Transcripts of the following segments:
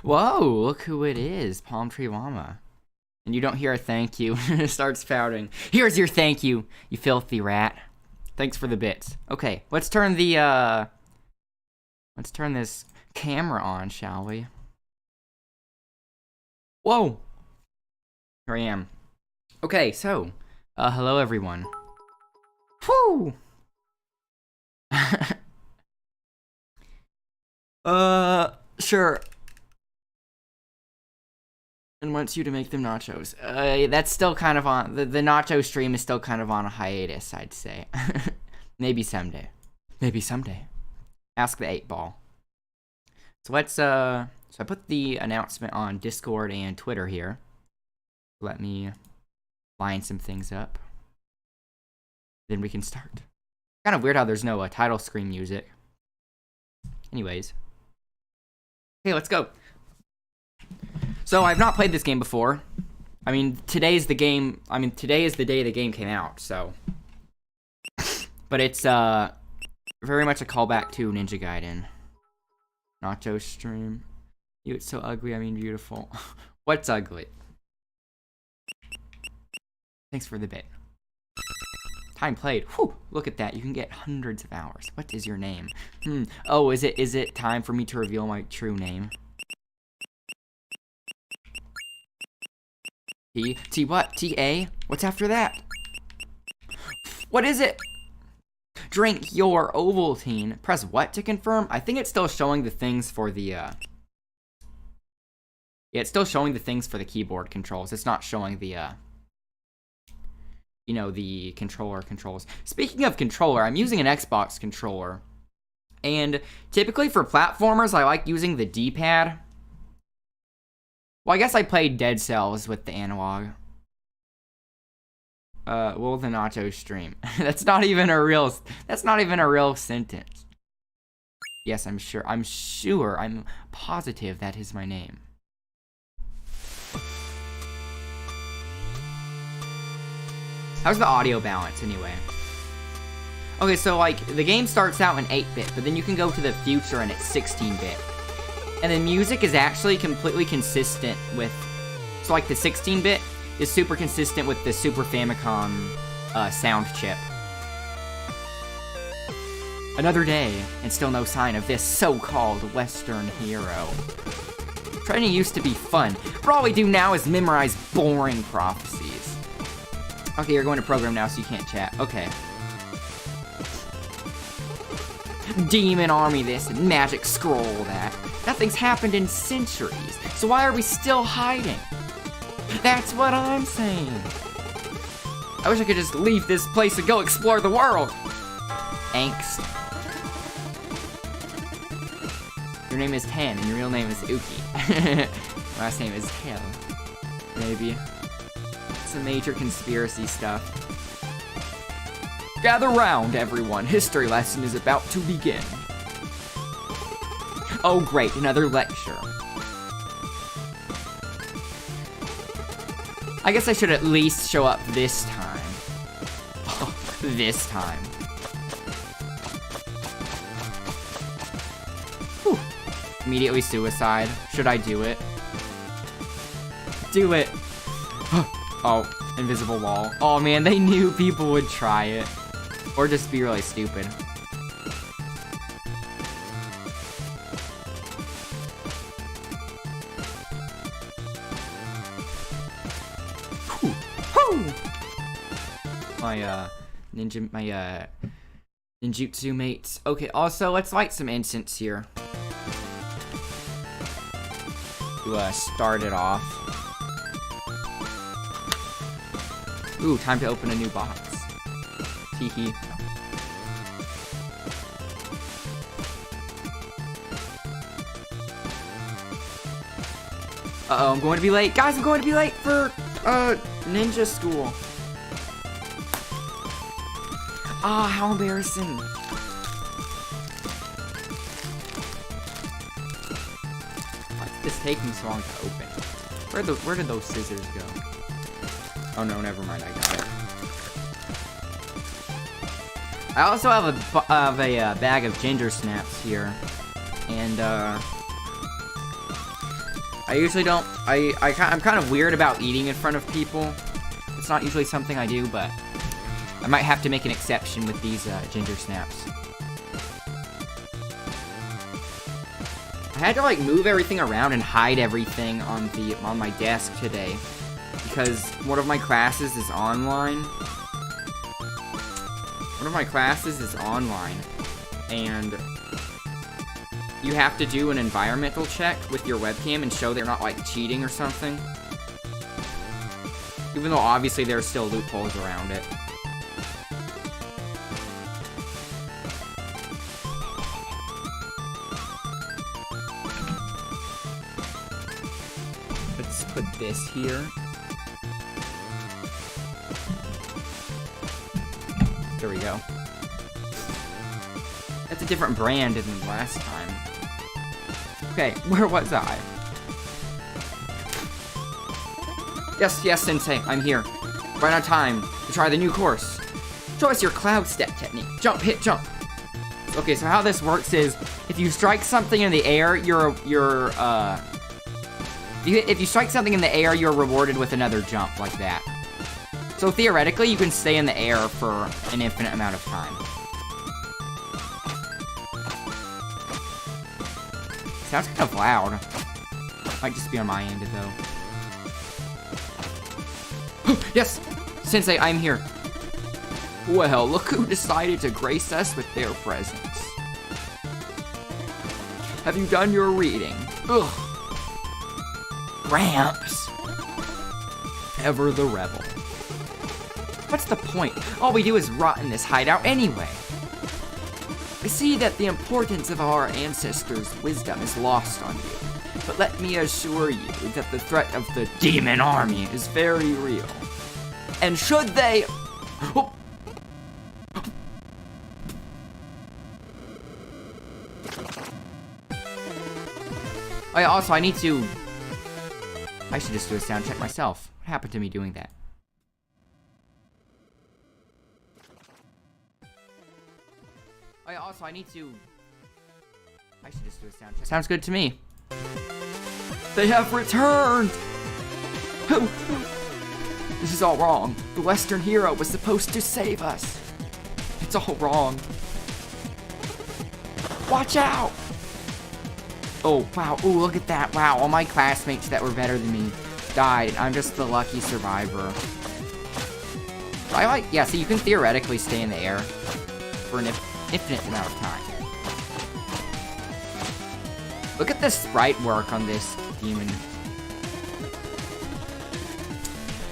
Whoa, look who it is, Palm Tree Llama. And you don't hear a thank you. It starts pouting. Here's your thank you, you filthy rat. Thanks for the bits. Okay, let's turn the, let's turn this camera on, shall we? Whoa! Here I am. Okay, so, hello everyone. Whew! Sure. And wants you to make them nachos. That's still kind of on, the nacho stream is still kind of on a hiatus, I'd say. Maybe someday. Maybe someday. Ask the 8-ball. So let's, so I put the announcement on Discord and Twitter here. Let me line some things up. Then we can start. Kind of weird how there's no title screen music. Anyways. Okay, let's go. So I've not played this game before. I mean, today is the day the game came out, so. But it's very much a callback to Ninja Gaiden. Nacho stream. You, it's so ugly, I mean beautiful. What's ugly? Thanks for the bit. Time played. Whew, look at that. You can get hundreds of hours. What is your name? Oh, is it time for me to reveal my true name? T what? T-A? What's after that? What is it? Drink your Ovaltine. Press what to confirm? I think it's still showing the things for the, yeah, it's still showing the things for the keyboard controls. It's not showing the, you know, the controller controls. Speaking of controller, I'm using an Xbox controller. And typically for platformers, I like using the D-pad. Well, I guess I played Dead Cells with the analog. Will the nacho stream? That's not even a real sentence. Yes, I'm positive that is my name. How's the audio balance anyway? Okay, so like the game starts out in 8-bit, but then you can go to the future and it's 16-bit. And the music is actually completely consistent with, so like the 16-bit is super consistent with the Super Famicom sound chip. Another day, and still no sign of this so-called Western hero. Training used to be fun, but all we do now is memorize boring prophecies. Okay, you're going to program now, so you can't chat. Okay. Demon army this and magic scroll that. Nothing's happened in centuries, so why are we still hiding? That's what I'm saying. I wish I could just leave this place and go explore the world. Angst. Your name is Tan, and your real name is Uki. Last name is Hill. Maybe. Some major conspiracy stuff. Gather round, everyone. History lesson is about to begin. Oh, great, another lecture. I guess I should at least show up this time. Oh, this time. Whew. Immediately suicide. Should I do it? Do it. Oh, invisible wall. Oh man, they knew people would try it. Or just be really stupid. Whew. Whew. My ninjutsu mates. Okay, also let's light some incense here. To start it off. Ooh, time to open a new box. Teehee. Uh-oh, I'm going to be late. Guys, I'm going to be late for, ninja school. Ah, how embarrassing. Why did this take me so long to open? Where did those scissors go? Oh no, never mind, I got it. I also have a bag of ginger snaps here. And, I usually don't, I'm kind of weird about eating in front of people. It's not usually something I do, but I might have to make an exception with these ginger snaps. I had to like move everything around and hide everything on my desk today because one of my classes is online. And you have to do an environmental check with your webcam and show they're not like cheating or something. Even though obviously there are still loopholes around it. Let's put this here. There we go. That's a different brand than last time. Okay, where was I? Yes, Sensei, I'm here. Right on time to try the new course. Show us your cloud step technique. Jump, hit, jump. Okay, so how this works is, if you strike something in the air, if you strike something in the air, you're rewarded with another jump like that. So theoretically, you can stay in the air for an infinite amount of time. Sounds kind of loud. Might just be on my end, though. Yes! Sensei, I'm here. Well, look who decided to grace us with their presence. Have you done your reading? Ugh. Gramps. Ever the rebel. What's the point? All we do is rot in this hideout anyway. I see that the importance of our ancestors' wisdom is lost on you, but let me assure you that the threat of the demon army is very real. And should they... Oh. I need to... I should just do a sound check myself. What happened to me doing that? I need to... I should just do a sound check. Sounds good to me. They have returned! This is all wrong. The Western hero was supposed to save us. It's all wrong. Watch out! Oh, wow. Ooh, look at that. Wow, all my classmates that were better than me died. I'm just the lucky survivor. Yeah, so you can theoretically stay in the air for an infinite amount of time. Look at the sprite work on this demon.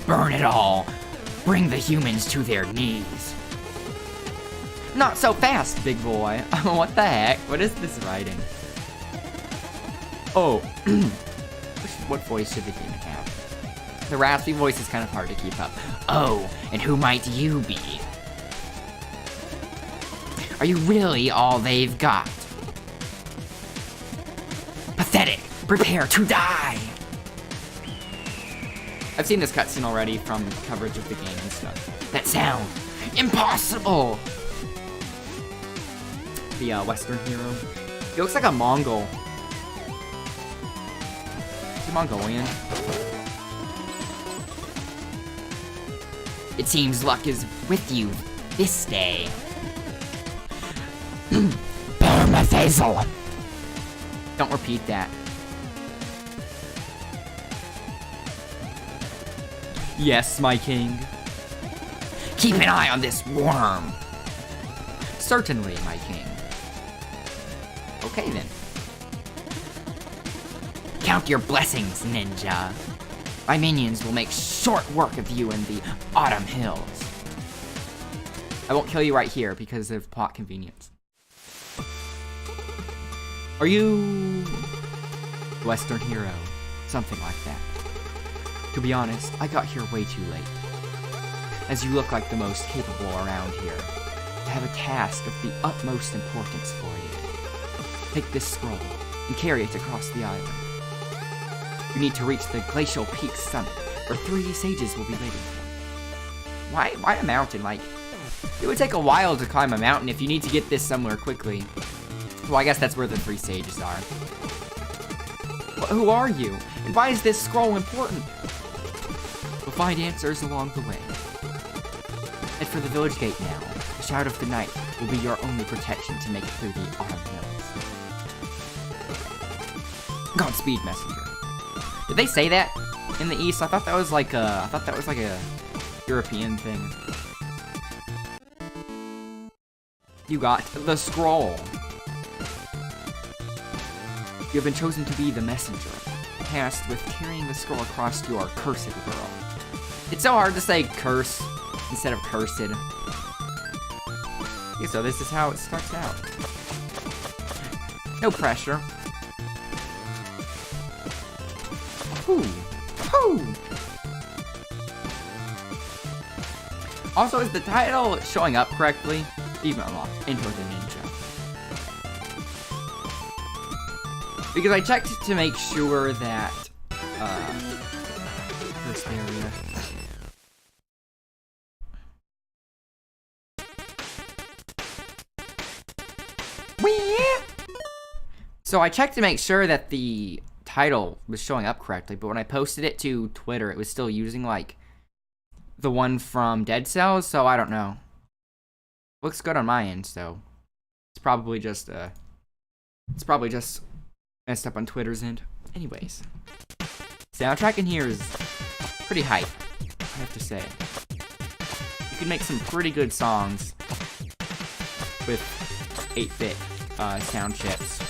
Burn it all. Bring the humans to their knees. Not so fast, big boy. What the heck? What is this writing? Oh. What voice should the demon have? The raspy voice is kind of hard to keep up. Oh, and who might you be? Are you really all they've got? Pathetic! Prepare to die! I've seen this cutscene already from coverage of the game and stuff. That sound! Impossible! The Western hero. He looks like a Mongol. Is he Mongolian? It seems luck is with you this day. Permafacial. Don't repeat that. Yes, my king. Keep an eye on this worm. Certainly, my king. Okay, then. Count your blessings, ninja. My minions will make short work of you in the Autumn Hills. I won't kill you right here because of plot convenience. Are you... Western hero? Something like that. To be honest, I got here way too late. As you look like the most capable around here, I have a task of the utmost importance for you. Take this scroll and carry it across the island. You need to reach the Glacial Peak summit, where 3 sages will be waiting for you. Why a mountain? Like, it would take a while to climb a mountain if you need to get this somewhere quickly. Well, I guess that's where the 3 sages are. Who are you? And why is this scroll important? We'll find answers along the way. Head for the village gate now. The Shout of the Night will be your only protection to make it through the autumn hills. Godspeed, messenger. Did they say that in the East? I thought that was like a European thing. You got the scroll. You have been chosen to be the messenger, tasked with carrying the scroll across your cursed world. It's so hard to say curse instead of cursed. Okay, so this is how it starts out. No pressure. Ooh. Ooh. Also, is the title showing up correctly? Achievement unlocked. Enter the ninja. Because I checked to make sure that, first area. So I checked to make sure that the title was showing up correctly, but when I posted it to Twitter, it was still using, like, the one from Dead Cells, so I don't know. Looks good on my end, so it's probably just messed up on Twitter's end. Anyways, soundtrack in here is pretty hype, I have to say. You can make some pretty good songs with 8-bit sound chips.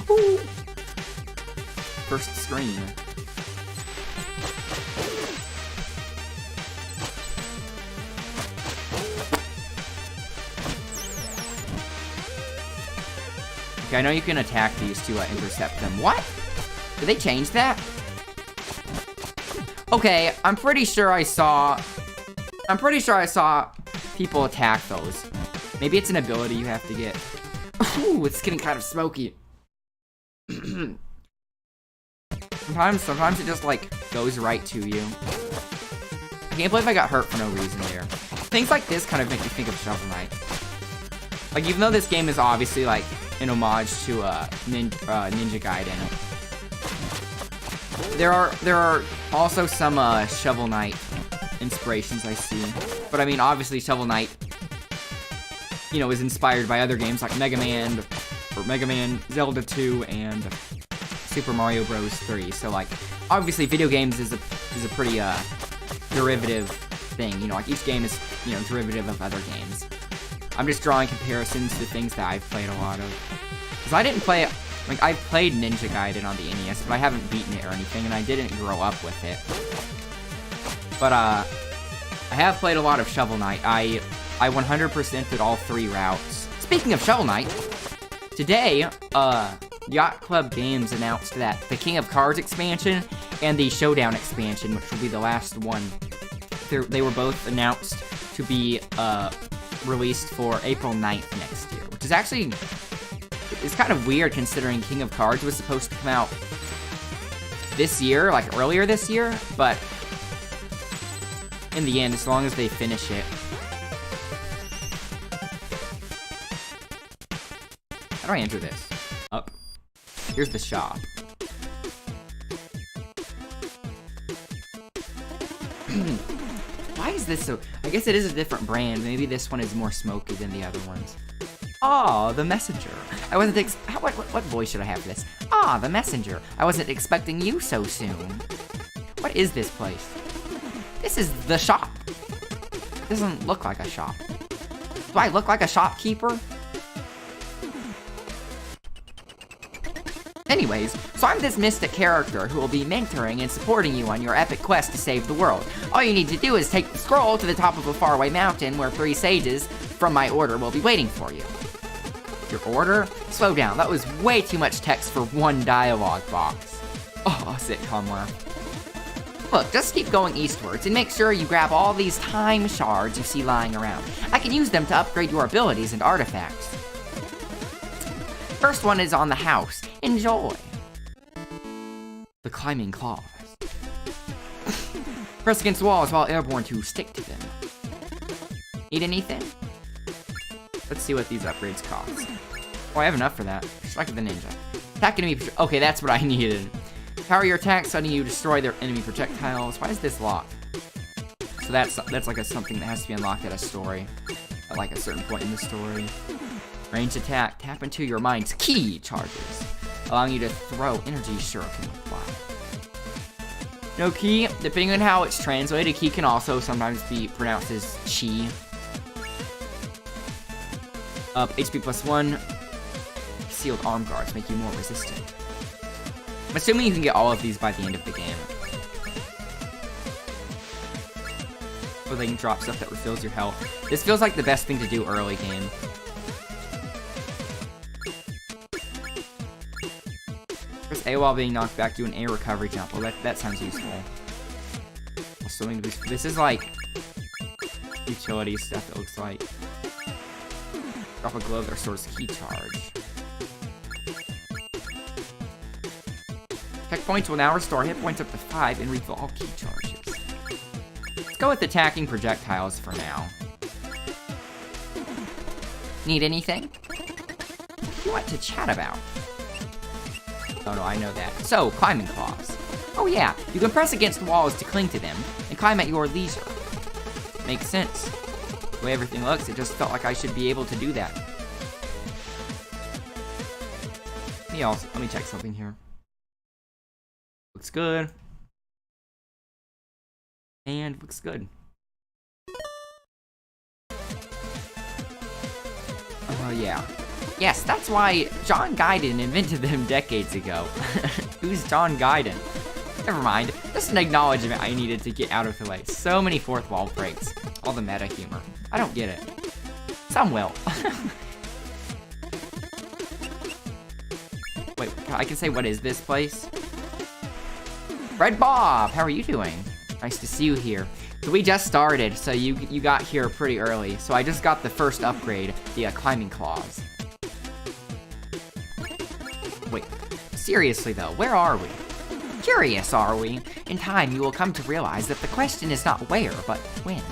Woo! First screen. Okay, I know you can attack these to intercept them. What? Did they change that? Okay, I'm pretty sure I saw people attack those. Maybe it's an ability you have to get. Ooh, it's getting kind of smoky. Sometimes it just, like, goes right to you. I can't believe I got hurt for no reason there. Things like this kind of make me think of Shovel Knight. Like, even though this game is obviously, like, an homage to Ninja Gaiden, there are also some Shovel Knight inspirations I see. But I mean, obviously Shovel Knight, you know, is inspired by other games like Mega Man, Zelda 2, and Super Mario Bros. 3. So, like, obviously video games is a pretty derivative thing. You know, like, each game is, you know, derivative of other games. I'm just drawing comparisons to things that I've played a lot of. Because I didn't play, like, I've played Ninja Gaiden on the NES, but I haven't beaten it or anything, and I didn't grow up with it. But, I have played a lot of Shovel Knight. I 100%ed all 3 routes. Speaking of Shovel Knight, today, Yacht Club Games announced that the King of Cards expansion and the Showdown expansion, which will be the last one, they were both announced to be, released for April 9th next year, which is actually, it's kind of weird considering King of Cards was supposed to come out this year, like earlier this year, but in the end, as long as they finish it. How do I enter this? Up. Here's the shop. Why is this so... I guess it is a different brand. Maybe this one is more smoky than the other ones. Oh, the messenger. I wasn't what voice should I have for this? Ah, the messenger. I wasn't expecting you so soon. What is this place? This is the shop. It doesn't look like a shop. Do I look like a shopkeeper? Anyways, so I'm this mystic character who will be mentoring and supporting you on your epic quest to save the world. All you need to do is take the scroll to the top of a faraway mountain where 3 sages from my order will be waiting for you. Your order? Slow down, that was way too much text for one dialogue box. Oh, sitcom laugh. Look, just keep going eastwards and make sure you grab all these time shards you see lying around. I can use them to upgrade your abilities and artifacts. First one is on the house. Enjoy. The climbing claws. Press against walls while airborne to stick to them. Need anything? Let's see what these upgrades cost. Oh, I have enough for that. Strike of the ninja. Attack enemy. Okay, that's what I needed. Power your attack, suddenly you destroy their enemy projectiles. Why is this locked? So that's like something that has to be unlocked at a story. At like a certain point in the story. Range attack. Tap into your mind's ki charges, allowing you to throw energy shuriken with fly. No ki. Depending on how it's translated, ki can also sometimes be pronounced as chi. Up HP +1. Sealed arm guards make you more resistant. I'm assuming you can get all of these by the end of the game. Or they can drop stuff that refills your health. This feels like the best thing to do early game. Press A while being knocked back, do an A recovery jump. Well, that sounds useful. Assuming this is like utility stuff, it looks like. Drop a glove that restores ki charge. Checkpoints will now restore hit points up to 5 and refill all ki charges. Let's go with attacking projectiles for now. Need anything? What do you want to chat about? Oh no, I know that. So, climbing claws. Oh yeah, you can press against walls to cling to them and climb at your leisure. Makes sense. The way everything looks, it just felt like I should be able to do that. Let me check something here. Looks good. And looks good. Oh, yeah. Yes, that's why John Guyton invented them decades ago. Who's John Guyton? Never mind. Just an acknowledgement I needed to get out of the way. So many fourth wall breaks. All the meta humor. I don't get it. Some will. Wait, I can say, what is this place? Red Bob, how are you doing? Nice to see you here. So we just started, so you got here pretty early. So I just got the first upgrade, the climbing claws. Wait, seriously though, where are we? Curious, are we? In time, you will come to realize that the question is not where, but when.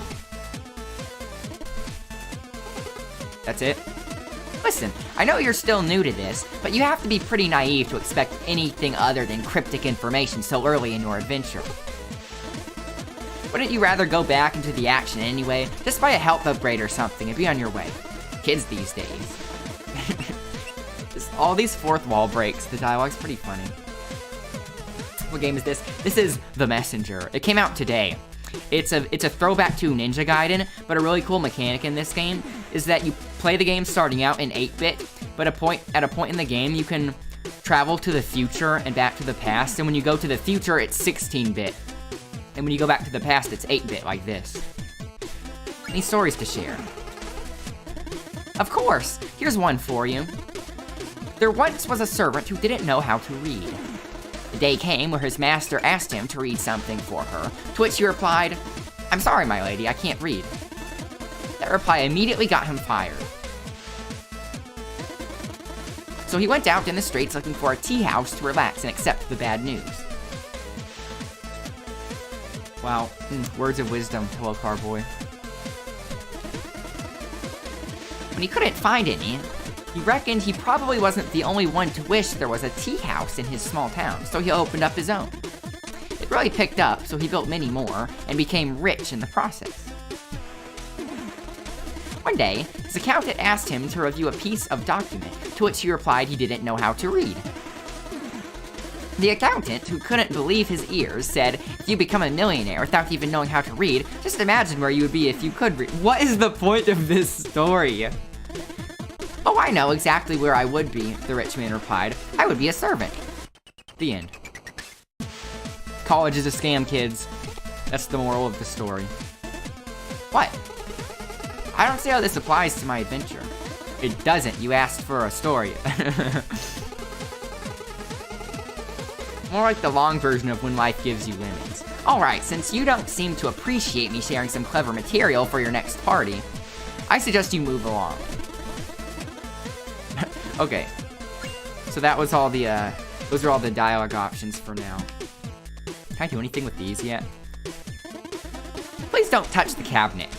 That's it? Listen, I know you're still new to this, but you have to be pretty naive to expect anything other than cryptic information so early in your adventure. Wouldn't you rather go back into the action anyway, just buy a health upgrade or something and be on your way? Kids these days. Just all these fourth wall breaks, the dialogue's pretty funny. What game is this? This is The Messenger. It came out today. It's a throwback to Ninja Gaiden, but a really cool mechanic in this game is that you play the game starting out in 8-bit, but at a point in the game you can travel to the future and back to the past, and when you go to the future it's 16-bit. And when you go back to the past it's 8-bit, like this. Any stories to share? Of course! Here's one for you. There once was a servant who didn't know how to read. The day came where his master asked him to read something for her, to which he replied, "I'm sorry, my lady, I can't read." That reply immediately got him fired. So he went out in the streets looking for a tea house to relax and accept the bad news. Wow, words of wisdom, hello Carboy. When he couldn't find any, he reckoned he probably wasn't the only one to wish there was a tea house in his small town, so he opened up his own. It really picked up, so he built many more, and became rich in the process. One day, his accountant asked him to review a piece of document, to which he replied he didn't know how to read. The accountant, who couldn't believe his ears, said, "If you become a millionaire without even knowing how to read, just imagine where you would be if you could read." What is the point of this story? "Oh, I know exactly where I would be," the rich man replied. "I would be a servant." The end. College is a scam, kids. That's the moral of the story. What? I don't see how this applies to my adventure. It doesn't. You asked for a story. More like the long version of When Life Gives You Lemons. Alright, since you don't seem to appreciate me sharing some clever material for your next party, I suggest you move along. Okay. So that was all the, those are all the dialogue options for now. Can I do anything with these yet? Please don't touch the cabinet.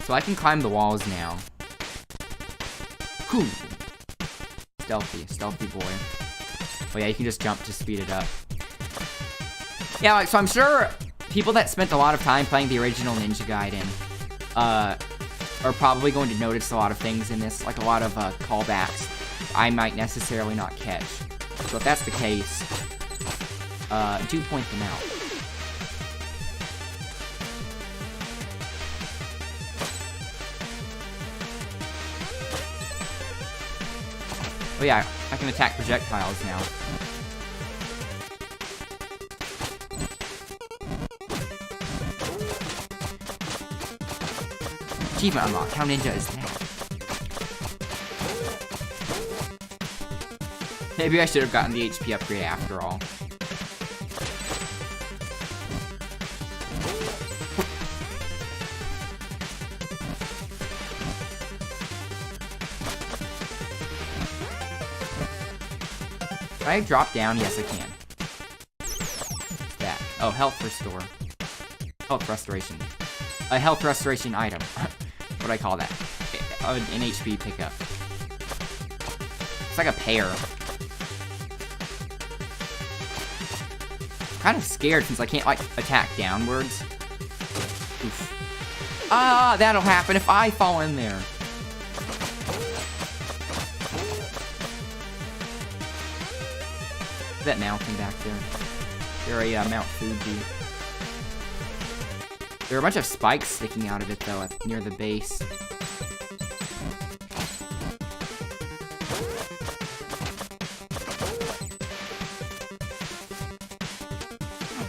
So I can climb the walls now. Whew. Stealthy boy. Oh yeah, you can just jump to speed it up. Yeah, like, so I'm sure people that spent a lot of time playing the original Ninja Gaiden, are probably going to notice a lot of things in this, like a lot of, callbacks I might necessarily not catch. So if that's the case, do point them out. Oh yeah, I can attack projectiles now. Achievement unlocked. How ninja is that? Maybe I should have gotten the HP upgrade after all. Can I drop down? Yes, I can. That. Oh, health restore. Health restoration. A health restoration item. What do I call that? An HP pickup. It's like a pear. I'm kind of scared since I can't, like, attack downwards. Oof. Ah, that'll happen if I fall in there. That mountain back there. Very, Mount Fuji. There are a bunch of spikes sticking out of it, though, near the base.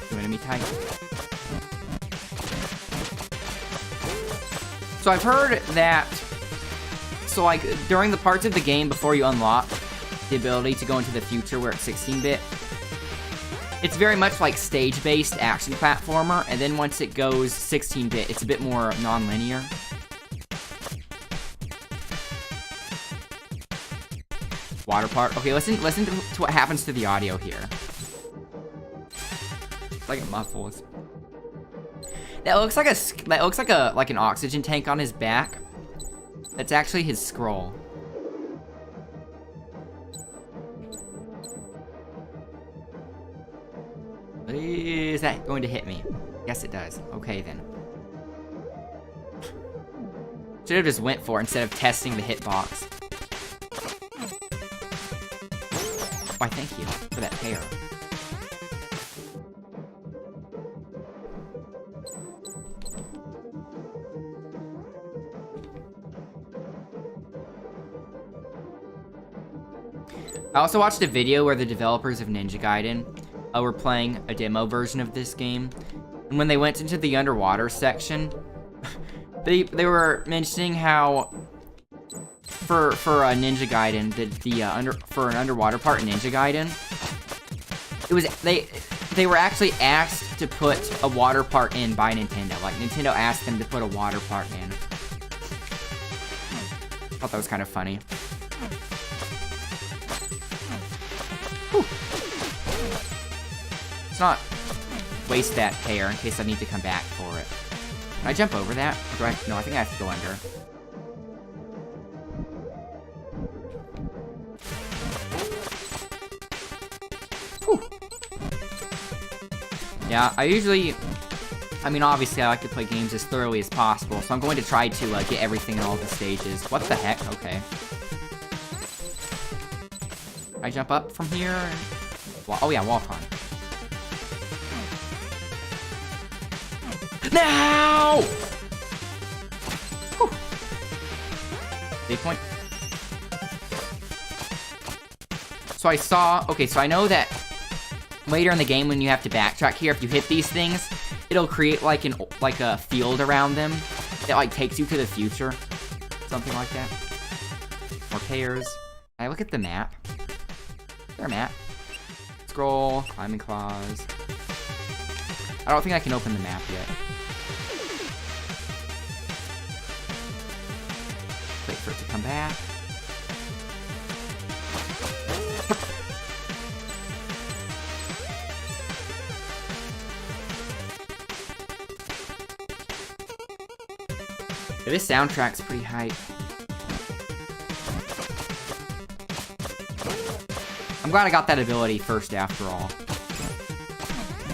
Two enemy type. So I've heard that... So, like, during the parts of the game before you unlock the ability to go into the future where it's 16-bit, it's very much like stage-based action platformer, and then once it goes 16-bit, it's a bit more non-linear. Water part. Okay, listen to what happens to the audio here. It's like it muffles. That looks like an oxygen tank on his back. That's actually his scroll. Is that going to hit me? Yes, it does. Okay, then. Should have just went for it instead of testing the hitbox. Why, thank you for that hair. I also watched a video where the developers of Ninja Gaiden were playing a demo version of this game, and when they went into the underwater section, they were mentioning how for a Ninja Gaiden, for an underwater part in Ninja Gaiden, it was they were actually asked to put a water part in by Nintendo. Like, Nintendo asked them to put a water part in. I thought that was kind of funny. Whew. Let's not waste that hair in case I need to come back for it. Can I jump over that? Or do I? No, I think I have to go under. Whew. Yeah, I mean, obviously I like to play games as thoroughly as possible, so I'm going to try to get everything in all the stages. What the heck? Okay. I jump up from here? Oh yeah, wall climb. Now! Whew. Save point. So I saw... Okay, so I know that later in the game when you have to backtrack here, if you hit these things, it'll create like a field around them that like takes you to the future. Something like that. More pairs. Can I look at the map? Is there a map? Scroll, climbing claws. I don't think I can open the map yet. Wait for it to come back. Yeah, this soundtrack's pretty hype. I'm glad I got that ability first after all.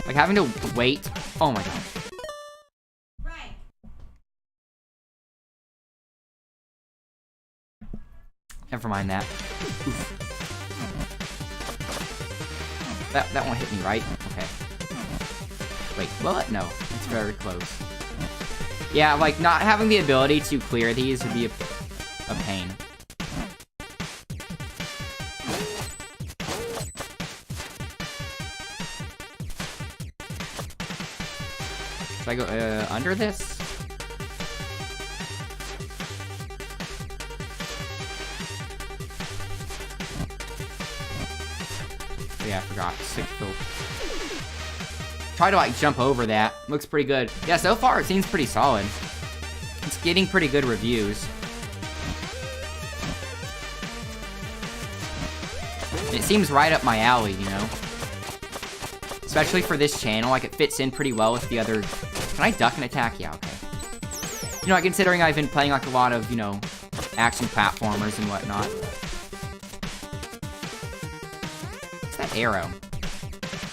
Like, having to wait. Oh my god. Never mind that. Oof. That won't hit me, right? Okay. Wait, will it? No. It's very close. Yeah, like, not having the ability to clear these would be a pain. Should I go, under this? Oh, yeah, I forgot. 6 kill. Try to, like, jump over that. Looks pretty good. Yeah, so far it seems pretty solid. It's getting pretty good reviews. It seems right up my alley, you know? Especially for this channel, like, it fits in pretty well with the other... Can I duck and attack? Yeah, okay. You know, considering I've been playing, like, a lot of, you know, action platformers and whatnot. What's that arrow?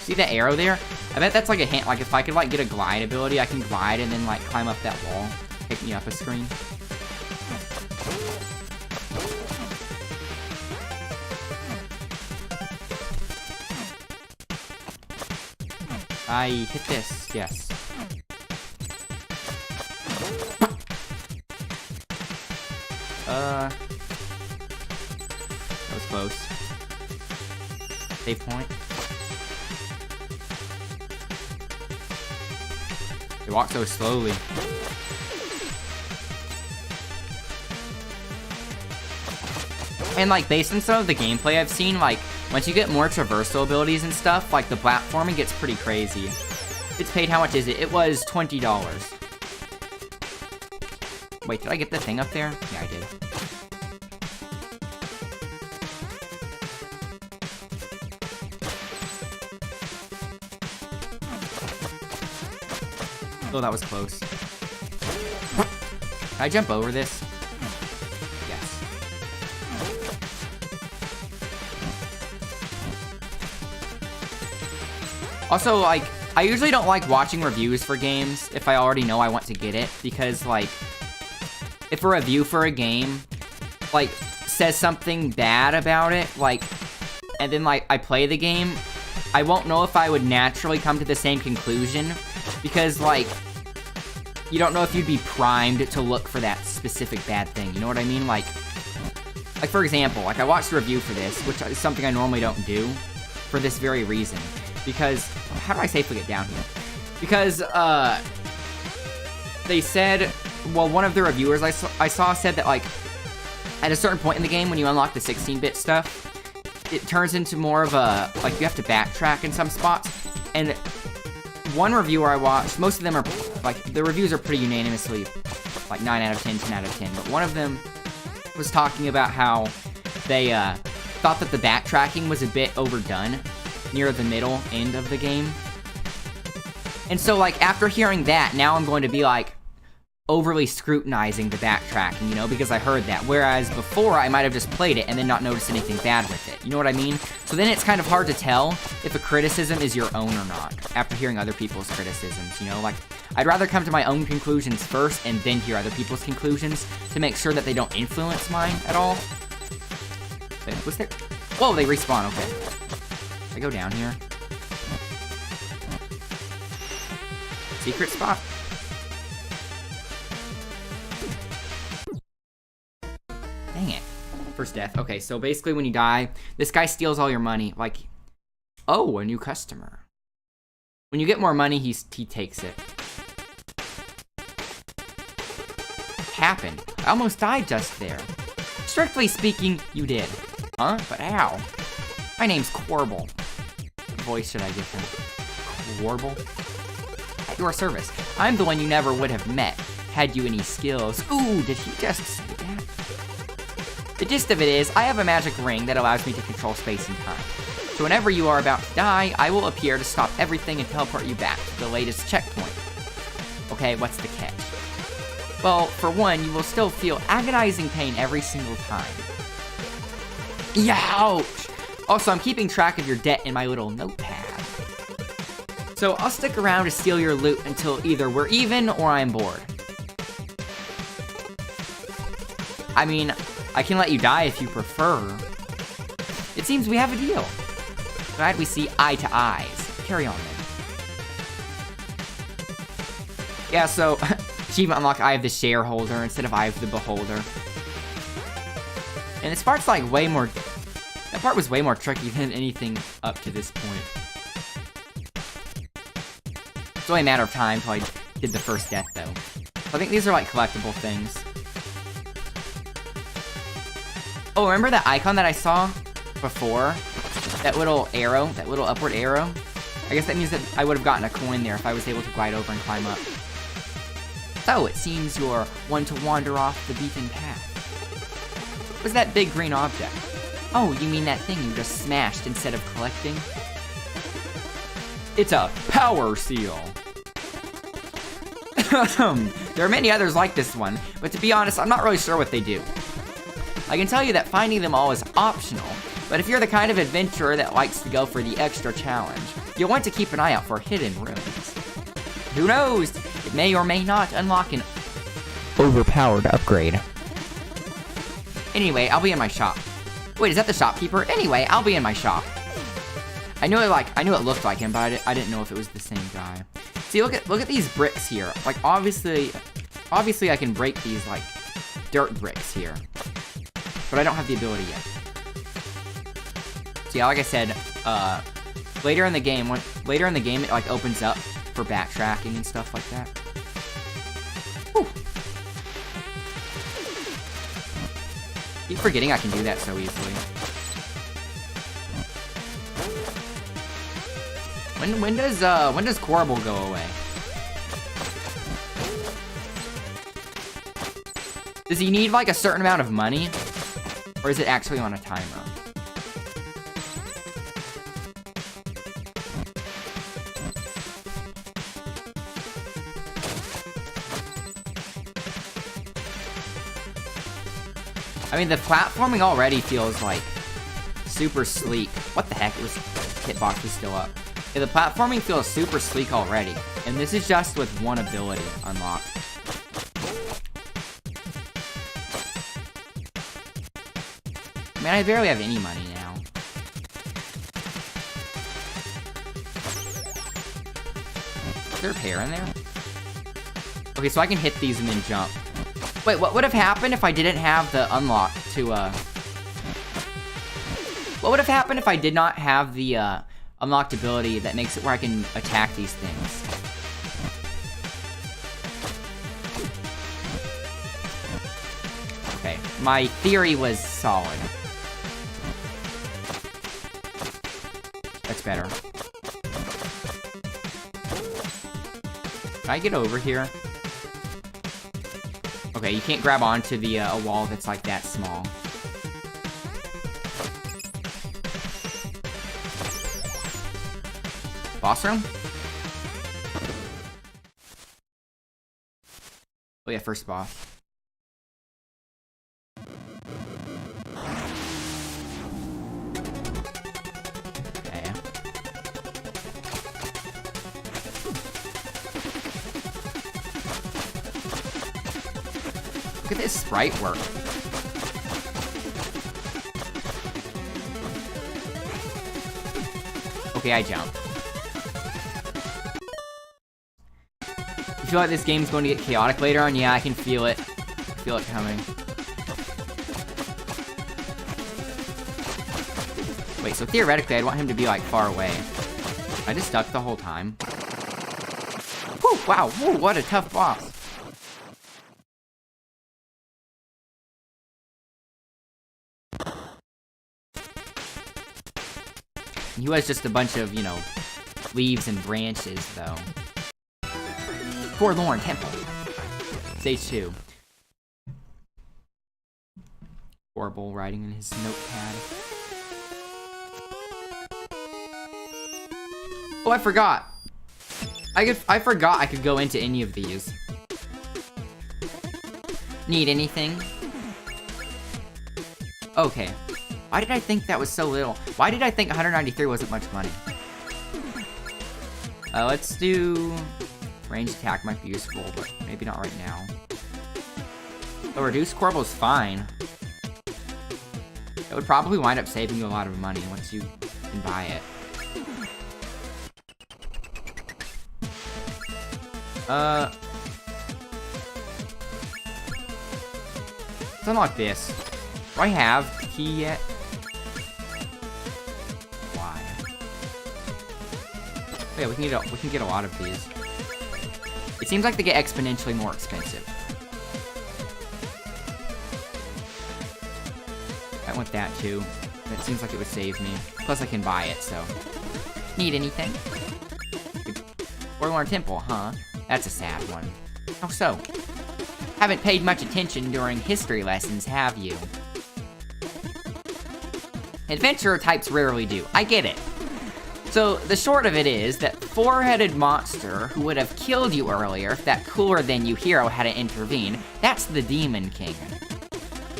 See that arrow there? I bet that's like a hint. Like, if I could, like, get a glide ability, I can glide and then, like, climb up that wall. Pick me up a screen. I hit this. Yes. That was close. Save point. They walk so slowly. And, like, based on some of the gameplay I've seen, like, once you get more traversal abilities and stuff, like, the platforming gets pretty crazy. It's paid, how much is it? It was $20. Wait, did I get the thing up there? Yeah, I did. Oh, that was close. Can I jump over this? Yes. Also, like, I usually don't like watching reviews for games if I already know I want to get it, because, like, if a review for a game, like, says something bad about it, like, and then, like, I play the game, I won't know if I would naturally come to the same conclusion, because, like, you don't know if you'd be primed to look for that specific bad thing, you know what I mean? Like, for example, like, I watched a review for this, which is something I normally don't do, for this very reason, because, how do I safely get down here? Because, they said, well, one of the reviewers I saw said that, like, at a certain point in the game, when you unlock the 16-bit stuff, it turns into more of a, like, you have to backtrack in some spots, and one reviewer I watched, most of them are, like, the reviews are pretty unanimously, like, 9 out of 10, 10 out of 10, but one of them was talking about how they, thought that the backtracking was a bit overdone near the middle end of the game. And so, like, after hearing that, now I'm going to be, like, overly scrutinizing the backtracking, you know, because I heard that. Whereas before, I might have just played it and then not noticed anything bad with it. You know what I mean? So then it's kind of hard to tell if a criticism is your own or not, after hearing other people's criticisms, you know? Like, I'd rather come to my own conclusions first and then hear other people's conclusions to make sure that they don't influence mine at all. Wait, was there? Whoa, they respawn, okay. I go down here. Secret spot? Dang it. First death. Okay, so basically when you die, this guy steals all your money. Like, oh, a new customer. When you get more money, he takes it. Happened. I almost died just there. Strictly speaking, you did. Huh? But how? My name's Quarble. What voice should I give him? Quarble? At your service. I'm the one you never would have met, had you any skills. Ooh, did he just say that? The gist of it is, I have a magic ring that allows me to control space and time. So whenever you are about to die, I will appear to stop everything and teleport you back to the latest checkpoint. Okay, what's the catch? Well, for one, you will still feel agonizing pain every single time. Ouch! Also, I'm keeping track of your debt in my little notepad. So I'll stick around to steal your loot until either we're even or I'm bored. I mean, I can let you die if you prefer. It seems we have a deal. Glad we see eye to eyes. Carry on then. Yeah, so, achievement unlock Eye of the Shareholder instead of Eye of the Beholder. And this part's like way more... That part was way more tricky than anything up to this point. It's only a matter of time till I did the first death, though. I think these are like collectible things. Oh, remember that icon that I saw before? That little arrow, that little upward arrow? I guess that means that I would have gotten a coin there if I was able to glide over and climb up. So, it seems you're one to wander off the beaten path. What's that big green object? Oh, you mean that thing you just smashed instead of collecting? It's a power seal. There are many others like this one, but to be honest, I'm not really sure what they do. I can tell you that finding them all is optional, but if you're the kind of adventurer that likes to go for the extra challenge, you'll want to keep an eye out for hidden rooms. Who knows? It may or may not unlock an overpowered upgrade. Anyway, I'll be in my shop. Wait, is that the shopkeeper? Anyway, I'll be in my shop. I knew it looked like him, but I didn't know if it was the same guy. See, look at these bricks here. Like, obviously I can break these, like, dirt bricks here. But I don't have the ability yet. So yeah, like I said, later in the game, it, like, opens up for backtracking and stuff like that. Whew. Keep forgetting I can do that so easily. When does Quarble go away? Does he need like a certain amount of money? Or is it actually on a timer? I mean, the platforming already feels like super sleek. What the heck? Hitbox was still up. Yeah, the platforming feels super sleek already. And this is just with one ability unlocked. Man, I barely have any money now. Is there a pair in there? Okay, so I can hit these and then jump. Wait, what would have happened if I didn't have the unlock to, What would have happened if I did not have the, unlocked ability that makes it where I can attack these things? Okay, my theory was solid. That's better. Can I get over here? Okay, you can't grab onto the a wall that's like that small. Boss room? Oh yeah, first boss. Okay. Look at this sprite work. Okay, I jump. You feel like this game's going to get chaotic later on? Yeah, I can feel it. I feel it coming. Wait, so theoretically, I'd want him to be, like, far away. I just stuck the whole time. Whew, wow, whew, what a tough boss. He was just a bunch of, you know, leaves and branches, though. Forlorn Temple. Stage 2. Horrible writing in his notepad. Oh, I forgot. I forgot I could go into any of these. Need anything? Okay. Why did I think that was so little? Why did I think 193 wasn't much money? Let's do... Range attack might be useful, but maybe not right now. The reduced Corbel's fine. It would probably wind up saving you a lot of money once you can buy it. Let's unlock this. Do I have the key yet? Why? Oh, yeah, we can get a lot of these. It seems like they get exponentially more expensive. I want that too. That seems like it would save me. Plus I can buy it, so. Need anything? Forlorn Temple, huh? That's a sad one. How so? Haven't paid much attention during history lessons, have you? Adventurer types rarely do. I get it. So, the short of it is that four-headed monster who would have killed you earlier if that cooler-than-you hero hadn't intervened, that's the Demon King.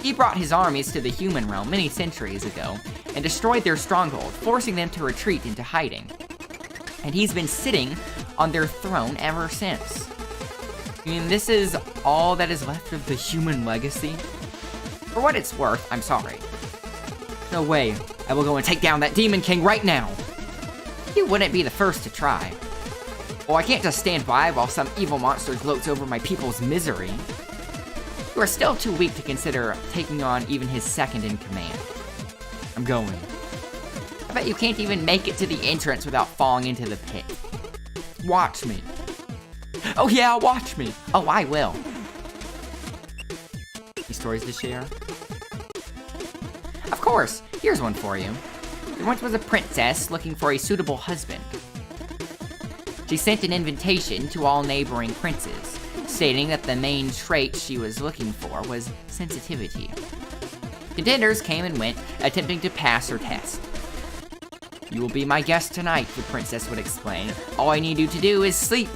He brought his armies to the human realm many centuries ago and destroyed their stronghold, forcing them to retreat into hiding. And he's been sitting on their throne ever since. I mean, this is all that is left of the human legacy? For what it's worth, I'm sorry. No way. I will go and take down that Demon King right now. You wouldn't be the first to try. Oh, I can't just stand by while some evil monster gloats over my people's misery. You are still too weak to consider taking on even his second in command. I'm going. I bet you can't even make it to the entrance without falling into the pit. Watch me. Oh yeah, watch me. Oh, I will. Any stories to share? Of course. Here's one for you. There once was a princess looking for a suitable husband. She sent an invitation to all neighboring princes, stating that the main trait she was looking for was sensitivity. Contenders came and went, attempting to pass her test. You will be my guest tonight, the princess would explain. All I need you to do is sleep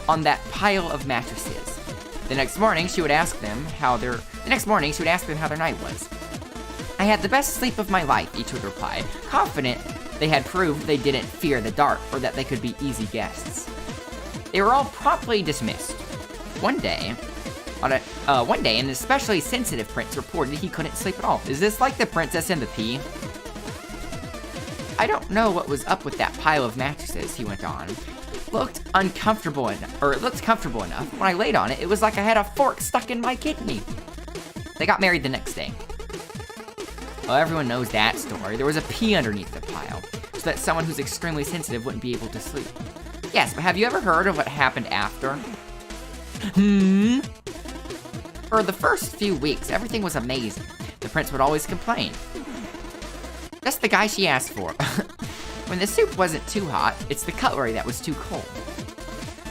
on that pile of mattresses. The next morning, she would ask them how their night was. I had the best sleep of my life, each would reply, confident they had proved they didn't fear the dark or that they could be easy guests. They were all promptly dismissed. One day, an especially sensitive prince reported he couldn't sleep at all. Is this like the Princess and the Pea? I don't know what was up with that pile of mattresses, he went on. It looked comfortable enough. When I laid on it, it was like I had a fork stuck in my kidney. They got married the next day. Well, everyone knows that story. There was a pea underneath the pile, so that someone who's extremely sensitive wouldn't be able to sleep. Yes, but have you ever heard of what happened after? For the first few weeks, everything was amazing. The prince would always complain. That's the guy she asked for. When the soup wasn't too hot, it's the cutlery that was too cold.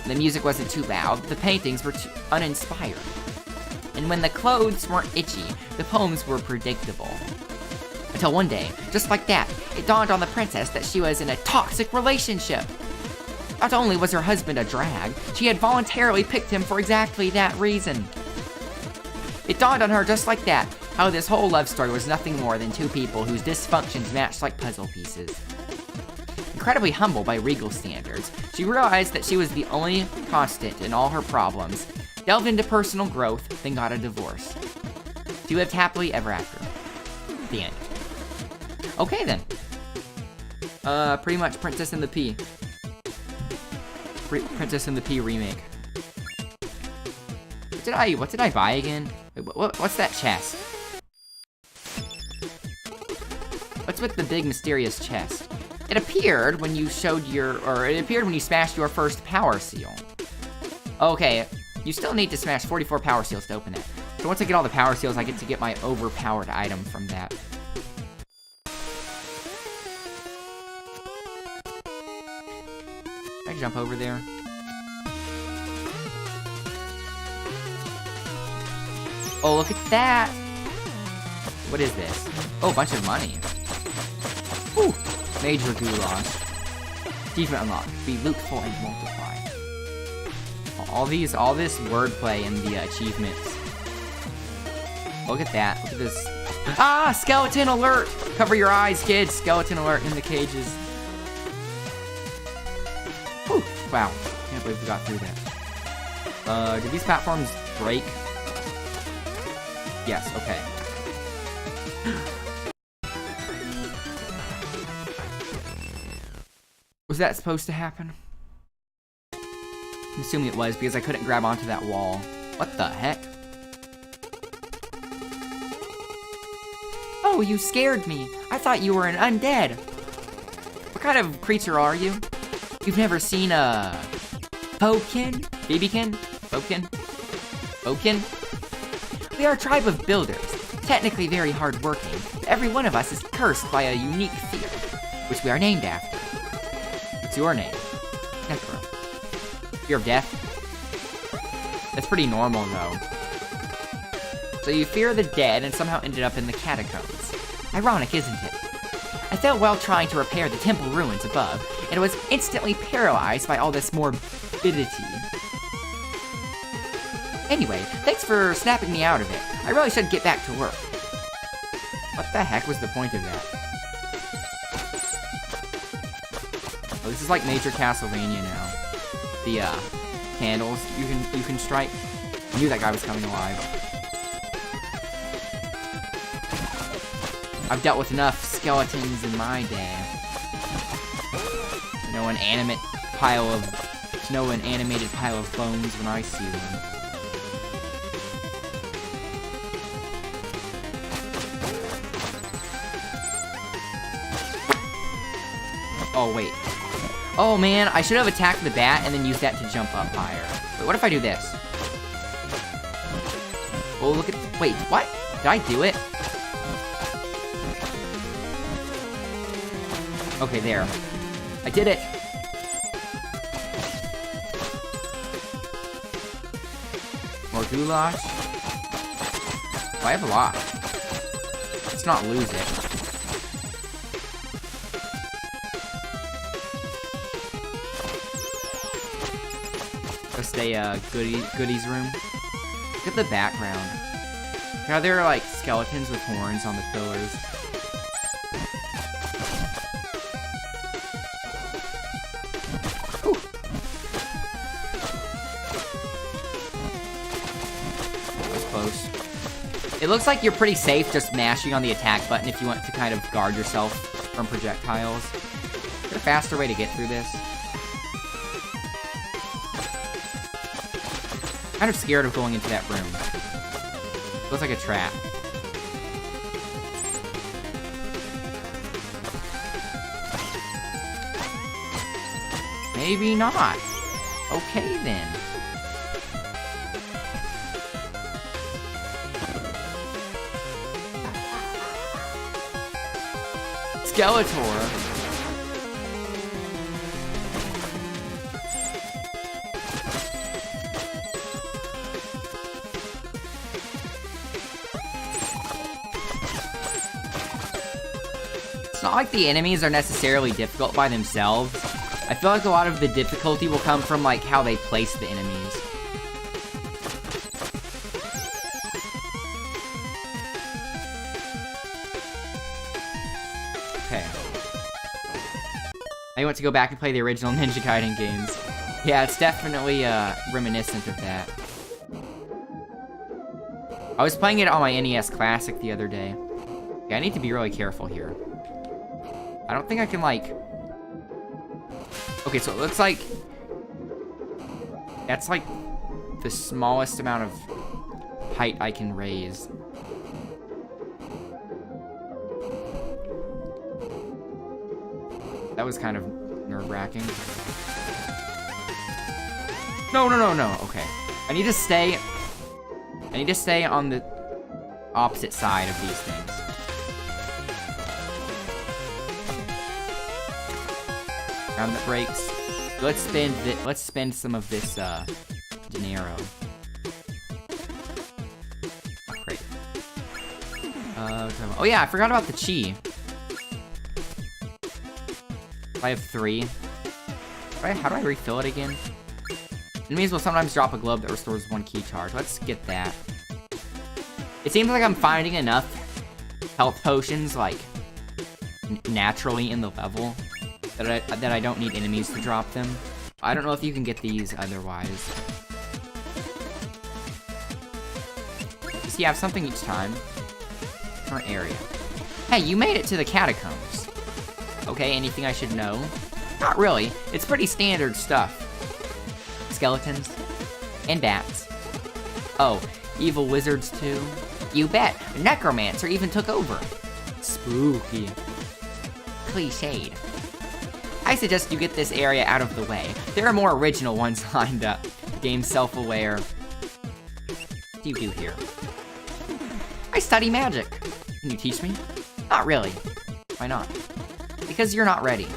The music wasn't too loud, the paintings were too uninspired. And when the clothes weren't itchy, the poems were predictable. Until one day, just like that, it dawned on the princess that she was in a toxic relationship. Not only was her husband a drag, she had voluntarily picked him for exactly that reason. It dawned on her just like that, how this whole love story was nothing more than two people whose dysfunctions matched like puzzle pieces. Incredibly humble by regal standards, she realized that she was the only constant in all her problems, delved into personal growth, then got a divorce. She lived happily ever after. The end. Okay then. Pretty much Princess and the Pea. Princess and the Pea remake. What did I buy again? What's that chest? What's with the big mysterious chest? It appeared when you smashed your first power seal. Okay, you still need to smash 44 power seals to open it. So once I get all the power seals, I get to get my overpowered item from that. Can I jump over there? Oh, look at that! What is this? Oh, a bunch of money. Whew! Major goulash. Achievement unlocked. Be lootful and multiply. All this wordplay in the achievements. Look at that. Look at this. Ah, skeleton alert! Cover your eyes, kids. Skeleton alert in the cages. Whew. Wow. Can't believe we got through that. Did these platforms break? Yes, okay. Was that supposed to happen? I'm assuming it was because I couldn't grab onto that wall. What the heck? Oh, you scared me. I thought you were an undead. What kind of creature are you? You've never seen a... Bokin? Babykin? Bokin? Bokin? We are a tribe of builders. Technically very hardworking. Every one of us is cursed by a unique fear, which we are named after. What's your name? Necro. Fear of death? That's pretty normal, though. So you fear the dead and somehow ended up in the catacombs. Ironic, isn't it? I felt while trying to repair the temple ruins above, and was instantly paralyzed by all this morbidity. Anyway, thanks for snapping me out of it. I really should get back to work. What the heck was the point of that? Oh, this is like Major Castlevania now. The, candles you can strike. I knew that guy was coming alive. I've dealt with enough skeletons in my day. To know an animated pile of bones when I see them. Oh, wait. Oh, man, I should have attacked the bat and then used that to jump up higher. Wait, what if I do this? Oh, look at... Wait, what? Did I do it? Okay, there. I did it! More goulash? Oh, I have a lot. Let's not lose it. Just a goodies room. Look at the background. Look how there are like skeletons with horns on the pillars. Whew. That was close. It looks like you're pretty safe just mashing on the attack button if you want to kind of guard yourself from projectiles. Is there a faster way to get through this? Kind of scared of going into that room. Looks like a trap. Maybe not. Okay then. Skeletor. It's not like the enemies are necessarily difficult by themselves. I feel like a lot of the difficulty will come from like how they place the enemies. Okay. I want to go back and play the original Ninja Gaiden games. Yeah, it's definitely reminiscent of that. I was playing it on my NES Classic the other day. Okay, I need to be really careful here. I don't think I can, like... Okay, so it looks like... That's, like, the smallest amount of height I can raise. That was kind of nerve-wracking. No, no, no, no. Okay. I need to stay on the opposite side of these things. Round that breaks. Let's spend some of this dinero. Great. Oh yeah, I forgot about the chi. I have 3. How do I refill it again? Enemies will sometimes drop a globe that restores 1 key charge. Let's get that. It seems like I'm finding enough health potions, like, naturally in the level that I don't need enemies to drop them. I don't know if you can get these otherwise. Does he have something each time? Current area. Hey, you made it to the catacombs. Okay, anything I should know? Not really. It's pretty standard stuff. Skeletons. And bats. Oh, evil wizards too? You bet. A necromancer even took over. Spooky. Cliched. I suggest you get this area out of the way. There are more original ones lined up. Game's self-aware. What do you do here? I study magic. Can you teach me? Not really. Why not? Because you're not ready.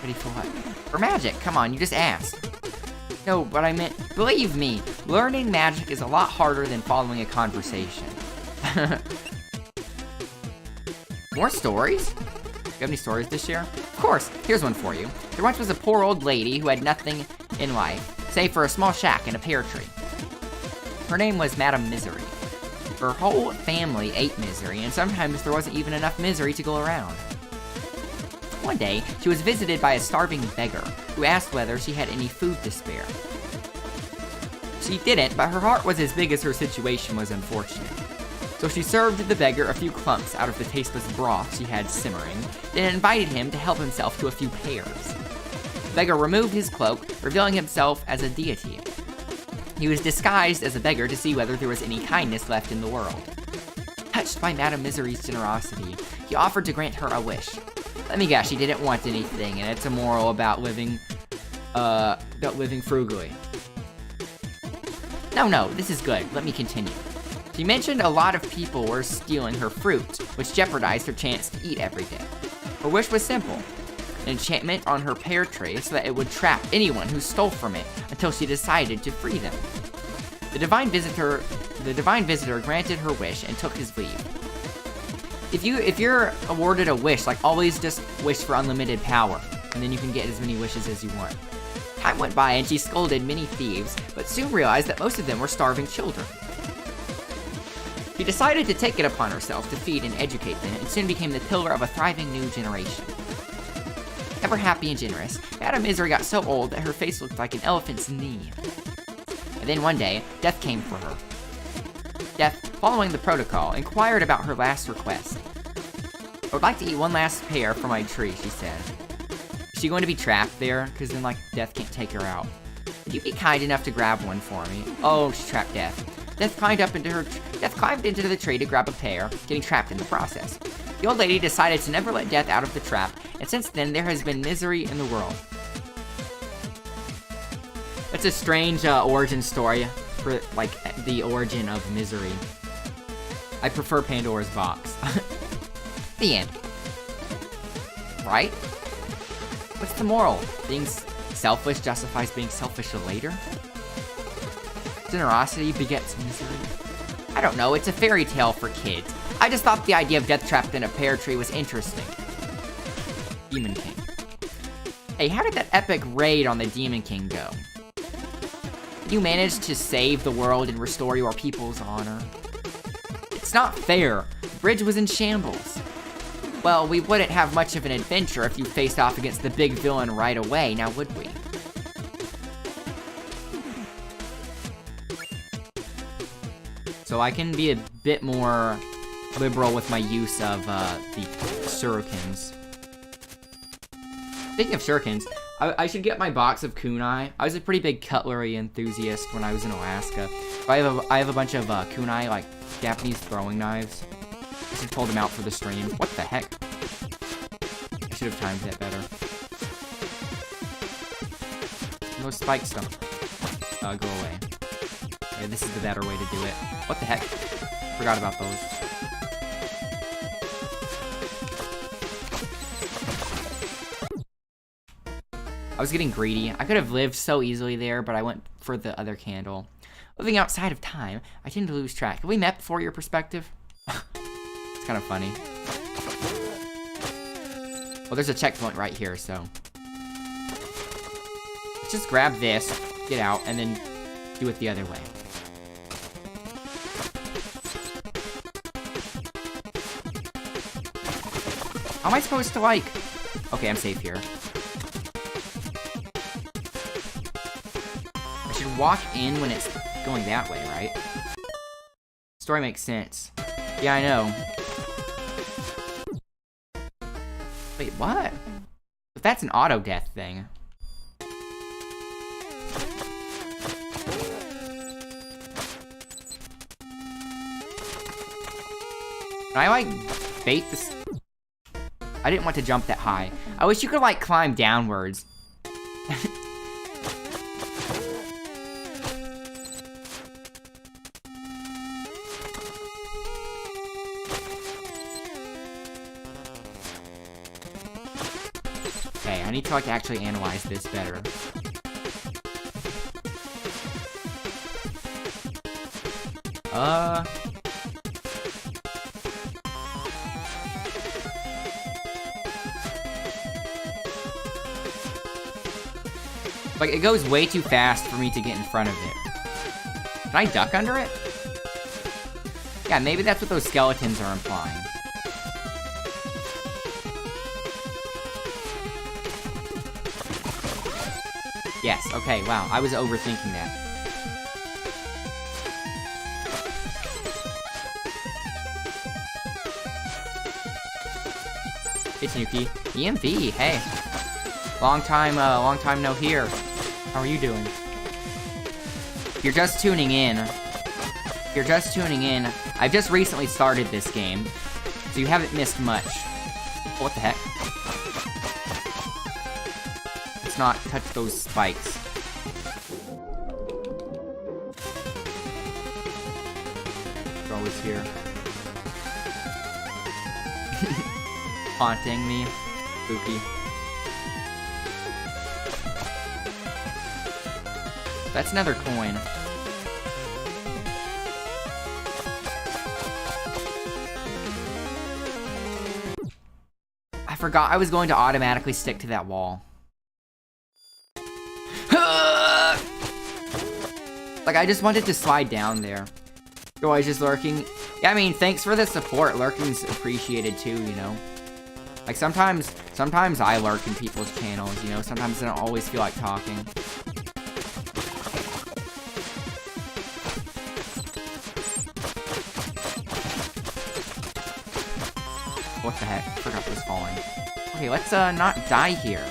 Ready for what? For magic. Come on, you just asked. No, but I meant, believe me, learning magic is a lot harder than following a conversation. More stories? You have any stories to share? Of course, here's one for you. There once was a poor old lady who had nothing in life, save for a small shack and a pear tree. Her name was Madame Misery. Her whole family ate misery, and sometimes there wasn't even enough misery to go around. One day, she was visited by a starving beggar, who asked whether she had any food to spare. She didn't, but her heart was as big as her situation was unfortunate. So she served the beggar a few clumps out of the tasteless broth she had simmering, then invited him to help himself to a few pears. The beggar removed his cloak, revealing himself as a deity. He was disguised as a beggar to see whether there was any kindness left in the world. Touched by Madame Misery's generosity, he offered to grant her a wish. Let me guess, she didn't want anything, and it's a moral about living frugally. No, this is good. Let me continue. She mentioned a lot of people were stealing her fruit, which jeopardized her chance to eat every day. Her wish was simple. An enchantment on her pear tree so that it would trap anyone who stole from it until she decided to free them. The divine visitor granted her wish and took his leave. If you're awarded a wish, like, always just wish for unlimited power, and then you can get as many wishes as you want. Time went by and she scolded many thieves, but soon realized that most of them were starving children. She decided to take it upon herself to feed and educate them, and soon became the pillar of a thriving new generation. Ever happy and generous, Madame Misery got so old that her face looked like an elephant's knee. And then one day, death came for her. Death, following the protocol, inquired about her last request. I would like to eat one last pear from my tree, she said. Is she going to be trapped there? Because then, like, Death can't take her out. Would you be kind enough to grab one for me? Oh, she trapped Death. Death climbed into the tree to grab a pear, getting trapped in the process. The old lady decided to never let Death out of the trap, and since then there has been misery in the world. It's a strange origin story for, like, the origin of misery. I prefer Pandora's Box. The end. Right? What's the moral? Being selfish justifies being selfish later? Generosity begets misery? I don't know, it's a fairy tale for kids. I just thought the idea of Death trapped in a pear tree was interesting. Demon King. Hey, how did that epic raid on the Demon King go? You managed to save the world and restore your people's honor. It's not fair. The bridge was in shambles. Well, we wouldn't have much of an adventure if you faced off against the big villain right away, now would we? So I can be a bit more liberal with my use of the shurikens. Speaking of shurikens, I should get my box of kunai. I was a pretty big cutlery enthusiast when I was in Alaska. I have a bunch of kunai, like Japanese throwing knives. I should pull them out for the stream. What the heck? I should have timed that better. Those spikes don't go away. Yeah, this is the better way to do it. What the heck? Forgot about those. I was getting greedy. I could have lived so easily there, but I went for the other candle. Living outside of time, I tend to lose track. Have we met before, your perspective? It's kind of funny. Well, there's a checkpoint right here, so. Let's just grab this, get out, and then do it the other way. am I supposed to, like... Okay, I'm safe here. I should walk in when it's going that way, right? Story makes sense. Yeah, I know. Wait, what? If that's an auto-death thing... Can I, like, bait this? I didn't want to jump that high. I wish you could, like, climb downwards. Okay, I need to, like, actually analyze this better. Like, it goes way too fast for me to get in front of it. Can I duck under it? Yeah, maybe that's what those skeletons are implying. Yes, okay, wow, I was overthinking that. Hey, Tanuki. EMV, hey. Long time no hear. How are you doing? If you're just tuning in, I've just recently started this game, so you haven't missed much. Oh, what the heck? Let's not touch those spikes. They're always here. Haunting me. Spooky. That's another coin. I forgot I was going to automatically stick to that wall. Like, I just wanted to slide down there. You're always just lurking. Yeah, I mean, thanks for the support. Lurking's appreciated too, you know? Like, sometimes I lurk in people's channels, you know? Sometimes I don't always feel like talking. What the heck? I forgot this falling. Okay, let's not die here.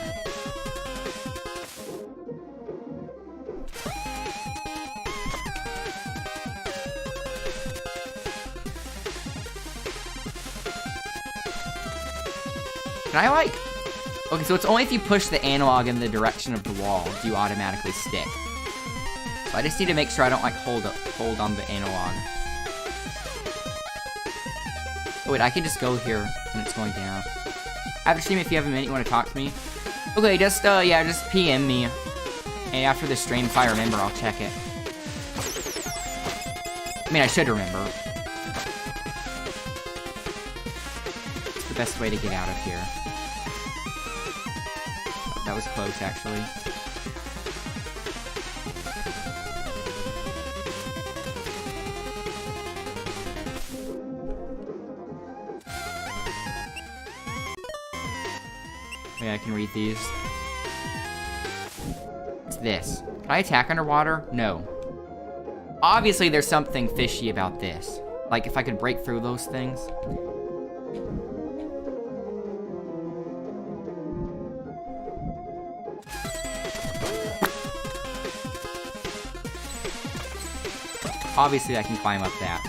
Can I, like... Okay, so it's only if you push the analog in the direction of the wall do you automatically stick. So I just need to make sure I don't, like, hold on the analog. Oh, wait, I can just go here when it's going down. After stream, if you have a minute, you want to talk to me? Okay, just, yeah, just PM me. And after the stream, if I remember, I'll check it. I mean, I should remember. It's the best way to get out of here. Oh, that was close, actually. Yeah, I can read these. What's this? Can I attack underwater? No. Obviously, there's something fishy about this. Like, if I could break through those things. Obviously, I can climb up that.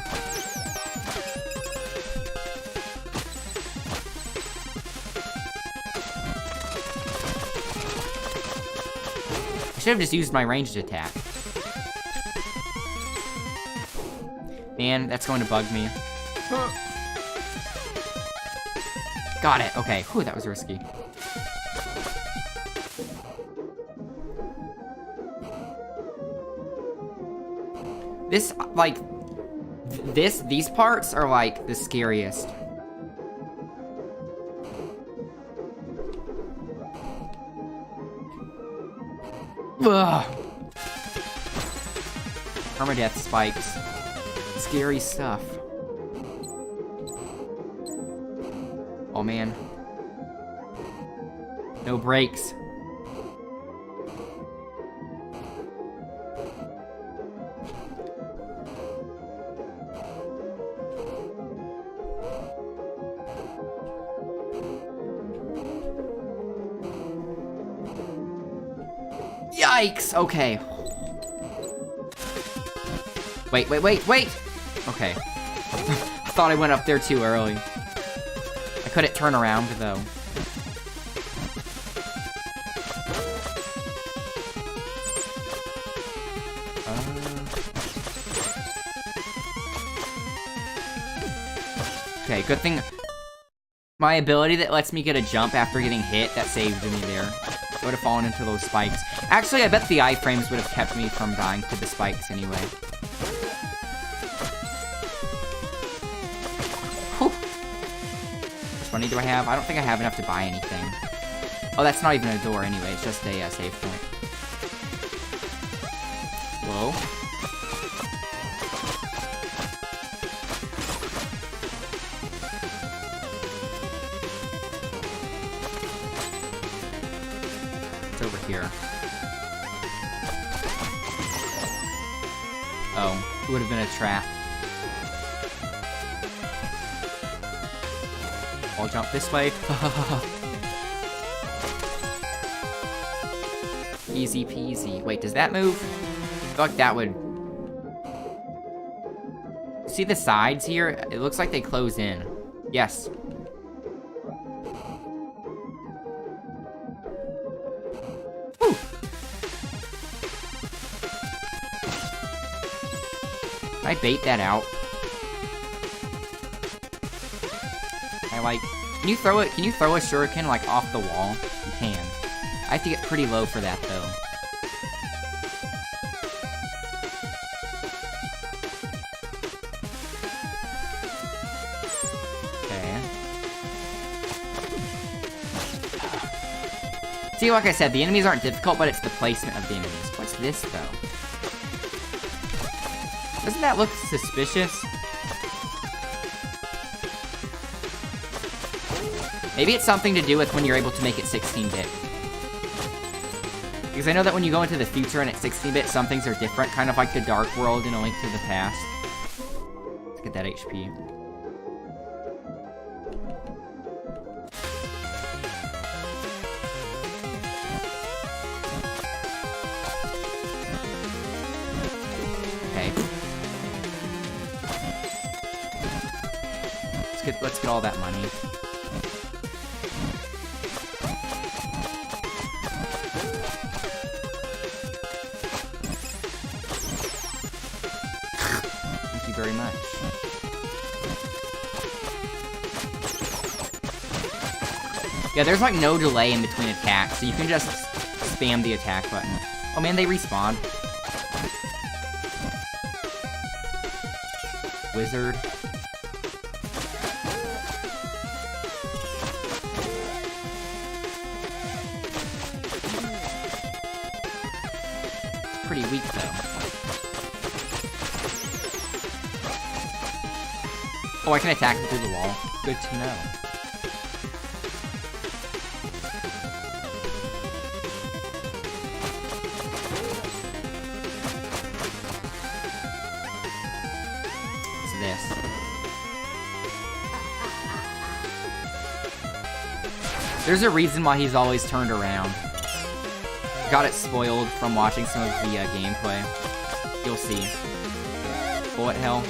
I should have just used my ranged attack. Man, that's going to bug me. Got it. Okay. Whew, that was risky. This, like, these parts are, like, the scariest. Ugh. Permadeath spikes. Scary stuff. Oh, man. No brakes. Yikes! Okay. Wait. Okay. I thought I went up there too early. I couldn't turn around, though. Okay, good thing. My ability that lets me get a jump after getting hit, that saved me there. I would have fallen into those spikes. Actually, I bet the iframes would have kept me from dying to the spikes anyway. Whew. Which money do I have? I don't think I have enough to buy anything. Oh, that's not even a door anyway. It's just a save point. Whoa. Over here. Oh, it would have been a trap. I'll jump this way. Easy peasy. Wait, does that move? I feel like that would... See the sides here? It looks like they close in. Yes. Can I bait that out? Can you throw a shuriken, like, off the wall? You can. I have to get pretty low for that, though. Okay. See, like I said, the enemies aren't difficult, but it's the placement of the enemies. What's this, though? Doesn't that look suspicious? Maybe it's something to do with when you're able to make it 16-bit. Because I know that when you go into the future and it's 16-bit, some things are different, kind of like the Dark World in A Link to the Past. Let's get that HP. Okay. Let's get all that money. Thank you very much. Yeah, there's like no delay in between attacks, so you can just spam the attack button. Oh man, they respawn. Wizard. Pretty weak, though. Oh, I can attack him through the wall. Good to know. What's this? There's a reason why he's always turned around. Got it spoiled from watching some of the gameplay. You'll see. Bullet hell.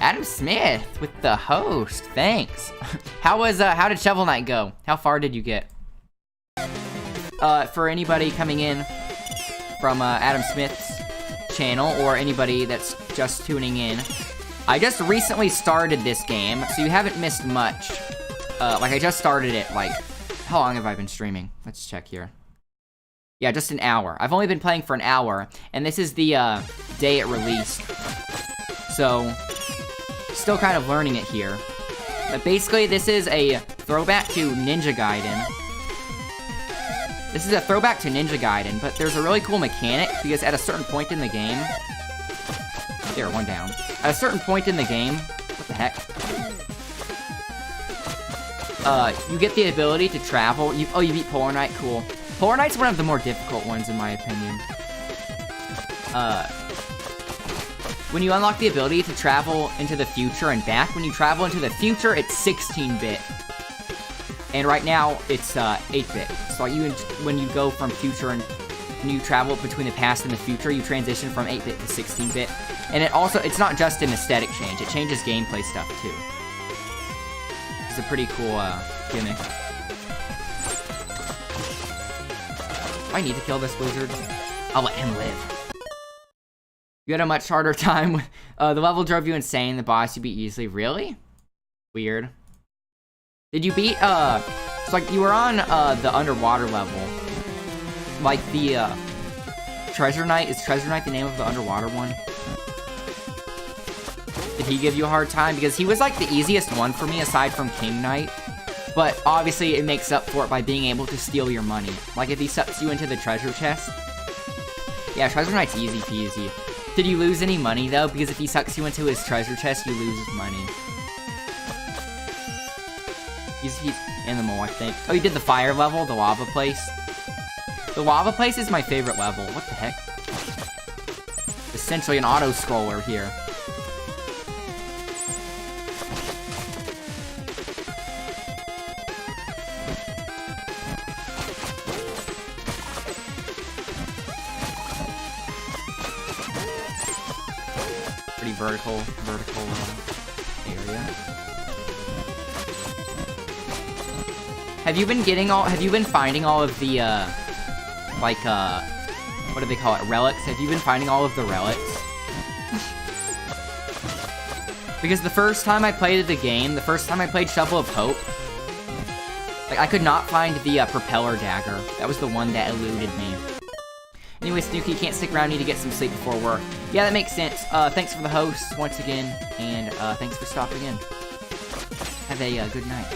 Adam Smith with the host. Thanks. How did Shovel Knight go? How far did you get? For anybody coming in from Adam Smith's channel or anybody that's just tuning in, I just recently started this game, so you haven't missed much. Like I just started it, like, how long have I been streaming? Let's check here. Yeah, just an hour. I've only been playing for an hour, and this is the day it released. So, still kind of learning it here. But basically, this is a throwback to Ninja Gaiden. This is a throwback to Ninja Gaiden, but there's a really cool mechanic, because at a certain point in the game... There, one down. At a certain point in the game... What the heck? you get the ability to travel. You beat Polar Knight, cool. Polar Knight's one of the more difficult ones in my opinion. When you unlock the ability to travel into the future and back, when you travel into the future, it's 16-bit. And right now, it's 8-bit. So when you go from future and when you travel between the past and the future, you transition from 8-bit to 16-bit. And it's not just an aesthetic change, it changes gameplay stuff too. It's a pretty cool gimmick. Do I need to kill this wizard? I'll let him live. You had a much harder time. The level drove you insane. The boss you beat easily. Really? Weird. Did you beat, it's like you were on, the underwater level. Like the, Treasure Knight. Is Treasure Knight the name of the underwater one? Did he give you a hard time? Because he was, like, the easiest one for me aside from King Knight. But, obviously, it makes up for it by being able to steal your money. Like, if he sucks you into the treasure chest. Yeah, Treasure Knight's easy peasy. Did you lose any money, though? Because if he sucks you into his treasure chest, you lose his money. He's animal, I think. Oh, you did the fire level, the lava place. The lava place is my favorite level. What the heck? Essentially an auto-scroller here. Pretty vertical area. Have you been finding all of the, like, what do they call it? Relics? Have you been finding all of the relics? Because the first time I played the game, the first time I played Shovel of Hope, like, I could not find the, propeller dagger. That was the one that eluded me. Anyway, Snooki, can't stick around, need to get some sleep before work. Yeah, that makes sense. Thanks for the host once again, and, thanks for stopping in. Have a, good night.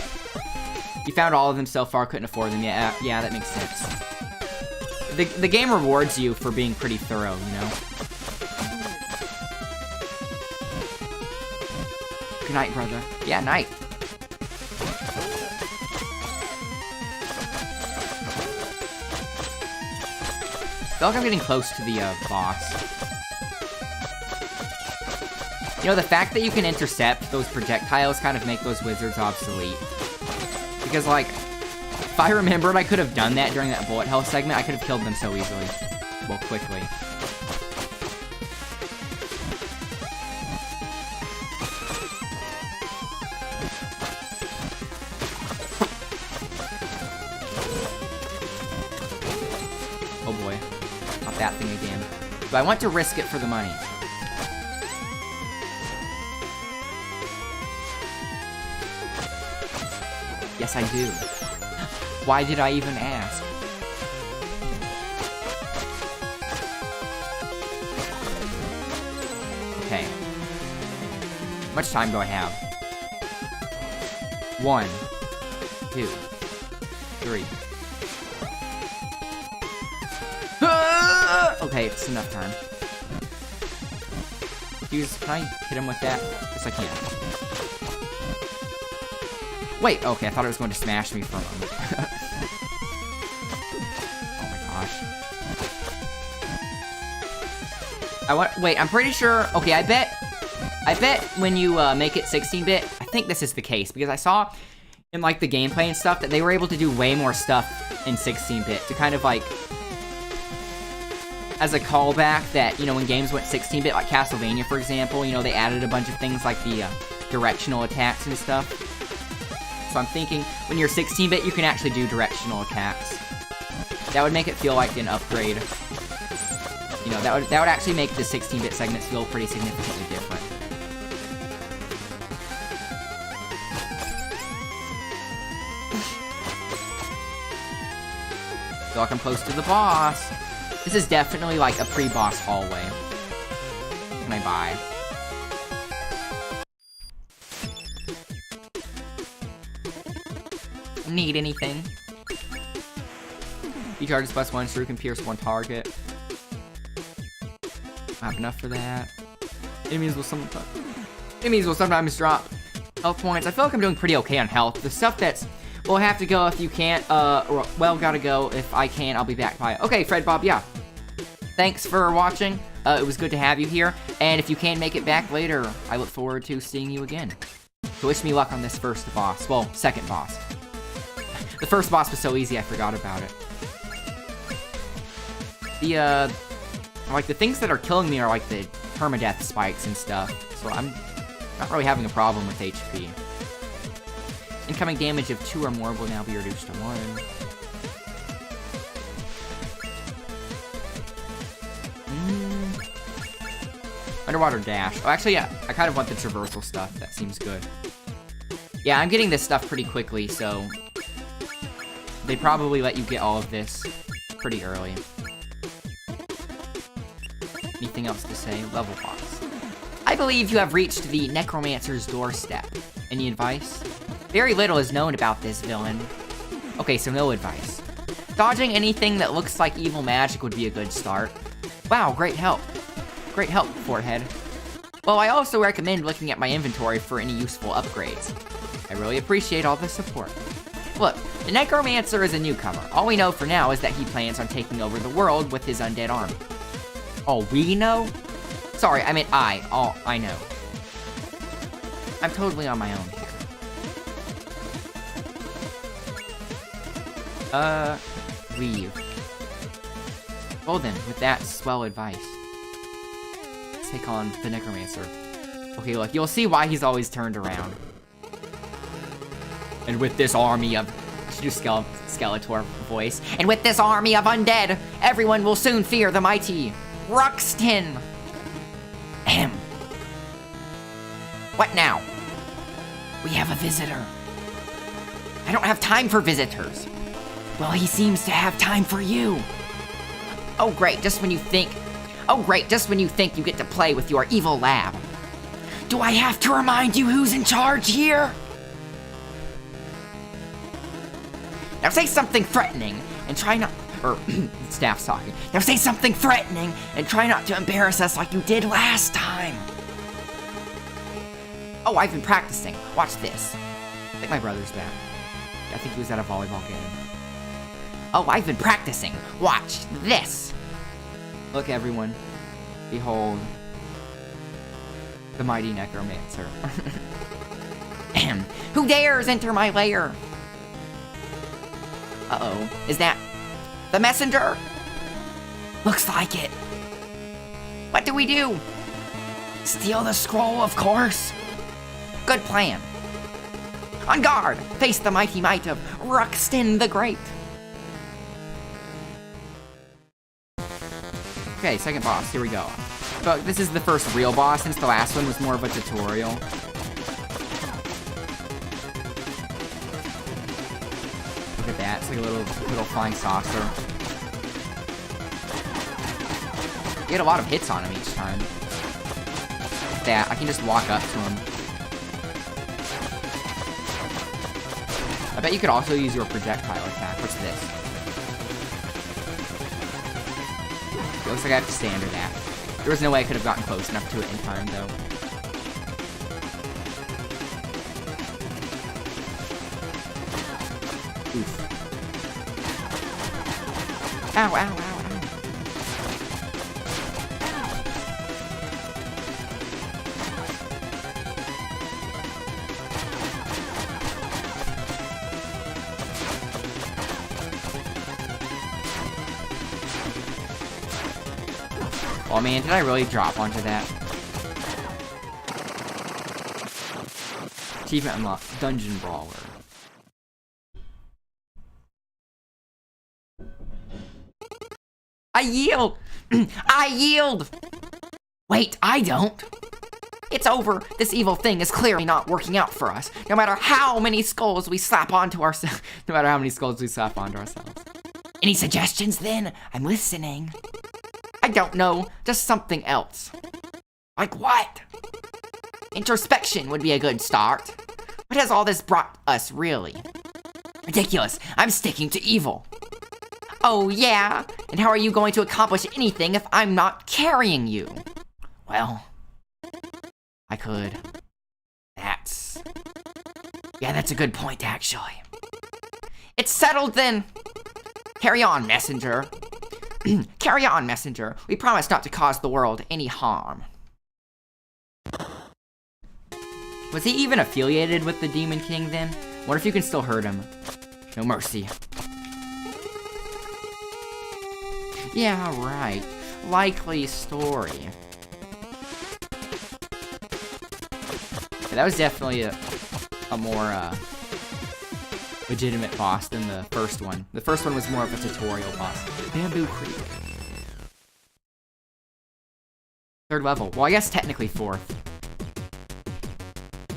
You found all of them so far, couldn't afford them yet. Yeah, that makes sense. The game rewards you for being pretty thorough, you know? Good night, brother. Yeah, night. I feel like I'm getting close to the, boss. You know, the fact that you can intercept those projectiles kind of make those wizards obsolete. Because, like, if I remembered I could have done that during that bullet hell segment, I could have killed them so easily. Well, quickly. Oh boy. Not that thing again. But I want to risk it for the money. Yes, I do. Why did I even ask? Okay. How much time do I have? 1, 2, 3. Okay, it's enough time. Can I hit him with that? Yes, I can. Wait, okay, I thought it was going to smash me for a moment. Oh my gosh. Wait, I'm pretty sure, okay, I bet when you, make it 16-bit, I think this is the case, because I saw in, like, the gameplay and stuff that they were able to do way more stuff in 16-bit to kind of, like, as a callback that, you know, when games went 16-bit, like Castlevania, for example, you know, they added a bunch of things like the, directional attacks and stuff. So I'm thinking, when you're 16-bit, you can actually do directional attacks. That would make it feel like an upgrade. You know, that would actually make the 16-bit segments feel pretty significantly different. Feel like I'm close to the boss. This is definitely like a pre-boss hallway. What can I buy? Need anything? He charges +1, Shrew can pierce 1 target. I have enough for that. Enemies will sometimes drop health points. I feel like I'm doing pretty okay on health. The stuff that's we'll have to go if you can't. Well, gotta go. If I can, I'll be back. Bye. Okay, Fred Bob, yeah. Thanks for watching. It was good to have you here. And if you can make it back later, I look forward to seeing you again. So wish me luck on this first boss. Well, second boss. The first boss was so easy, I forgot about it. Like, the things that are killing me are, like, the permadeath spikes and stuff. So I'm not really having a problem with HP. Incoming damage of 2 or more will now be reduced to 1. Underwater dash. Oh, actually, yeah. I kind of want the traversal stuff. That seems good. Yeah, I'm getting this stuff pretty quickly, so... they probably let you get all of this pretty early. Anything else to say? Level boss. I believe you have reached the Necromancer's doorstep. Any advice? Very little is known about this villain. Okay, so no advice. Dodging anything that looks like evil magic would be a good start. Wow, great help. Great help, Forehead. Well, I also recommend looking at my inventory for any useful upgrades. I really appreciate all the support. Look, the Necromancer is a newcomer. All we know for now is that he plans on taking over the world with his undead army. All we know? Sorry, I meant all I know. I'm totally on my own here. Leave. Well then, with that swell advice, let's take on the Necromancer. Okay, look, you'll see why he's always turned around. And with this army of... I should do Skeletor voice. And with this army of undead, everyone will soon fear the mighty Ruxtin. Ahem. What now? We have a visitor. I don't have time for visitors. Well, he seems to have time for you. Oh great, just when you think you get to play with your evil lab. Do I have to remind you who's in charge here? Now say something threatening and try not... Staff's talking. Now say something threatening and try not to embarrass us like you did last time. Oh, I've been practicing. Watch this. I think my brother's back. I think he was at a volleyball game. Oh, I've been practicing. Watch this. Look, everyone. Behold. The mighty Necromancer. Who dares enter my lair? Uh-oh. Is that the messenger? Looks like it. What do we do? Steal the scroll, of course. Good plan. On guard! Face the mighty might of Ruxtin the Great. Okay, second boss. Here we go. But this is the first real boss, since the last one was more of a tutorial. Look at that. It's like a little flying saucer. You get a lot of hits on him each time. Like that. I can just walk up to him. I bet you could also use your projectile attack. What's this? It looks like I have to stay under that. There was no way I could have gotten close enough to it in time, though. Oof. Ow, ow, ow, ow. Oh man, did I really drop onto that? Achievement unlocked. Dungeon Brawler. I yield! I yield! Wait, I don't! It's over! This evil thing is clearly not working out for us, no matter how many skulls we slap onto ourselves. No matter how many skulls we slap onto ourselves. Any suggestions then? I'm listening. I don't know, just something else. Like what? Introspection would be a good start. What has all this brought us, really? Ridiculous, I'm sticking to evil. Oh yeah? And how are you going to accomplish anything if I'm not carrying you? Well, I could. Yeah, that's a good point, actually. It's settled then! Carry on, messenger. Carry on, messenger. We promise not to cause the world any harm. Was he even affiliated with the Demon King then? What if you can still hurt him? No mercy. Yeah, right. Likely story. Yeah, that was definitely a more legitimate boss than the first one. The first one was more of a tutorial boss. Bamboo Creek. 3rd level. Well, I guess technically 4th.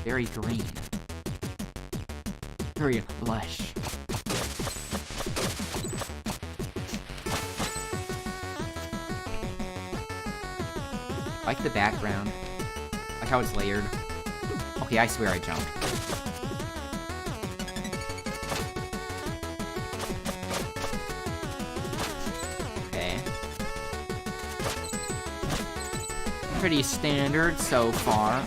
Very green. Very lush. I like the background. I like how it's layered. Okay, I swear I jumped. Okay. Pretty standard so far.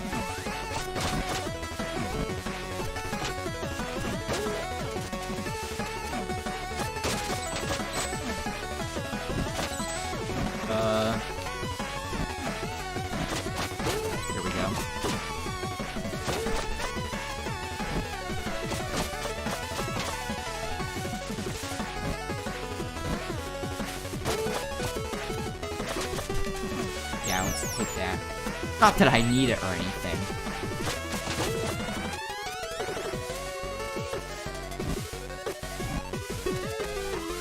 Here we go. Yeah, let's take that. Not that I need it or anything.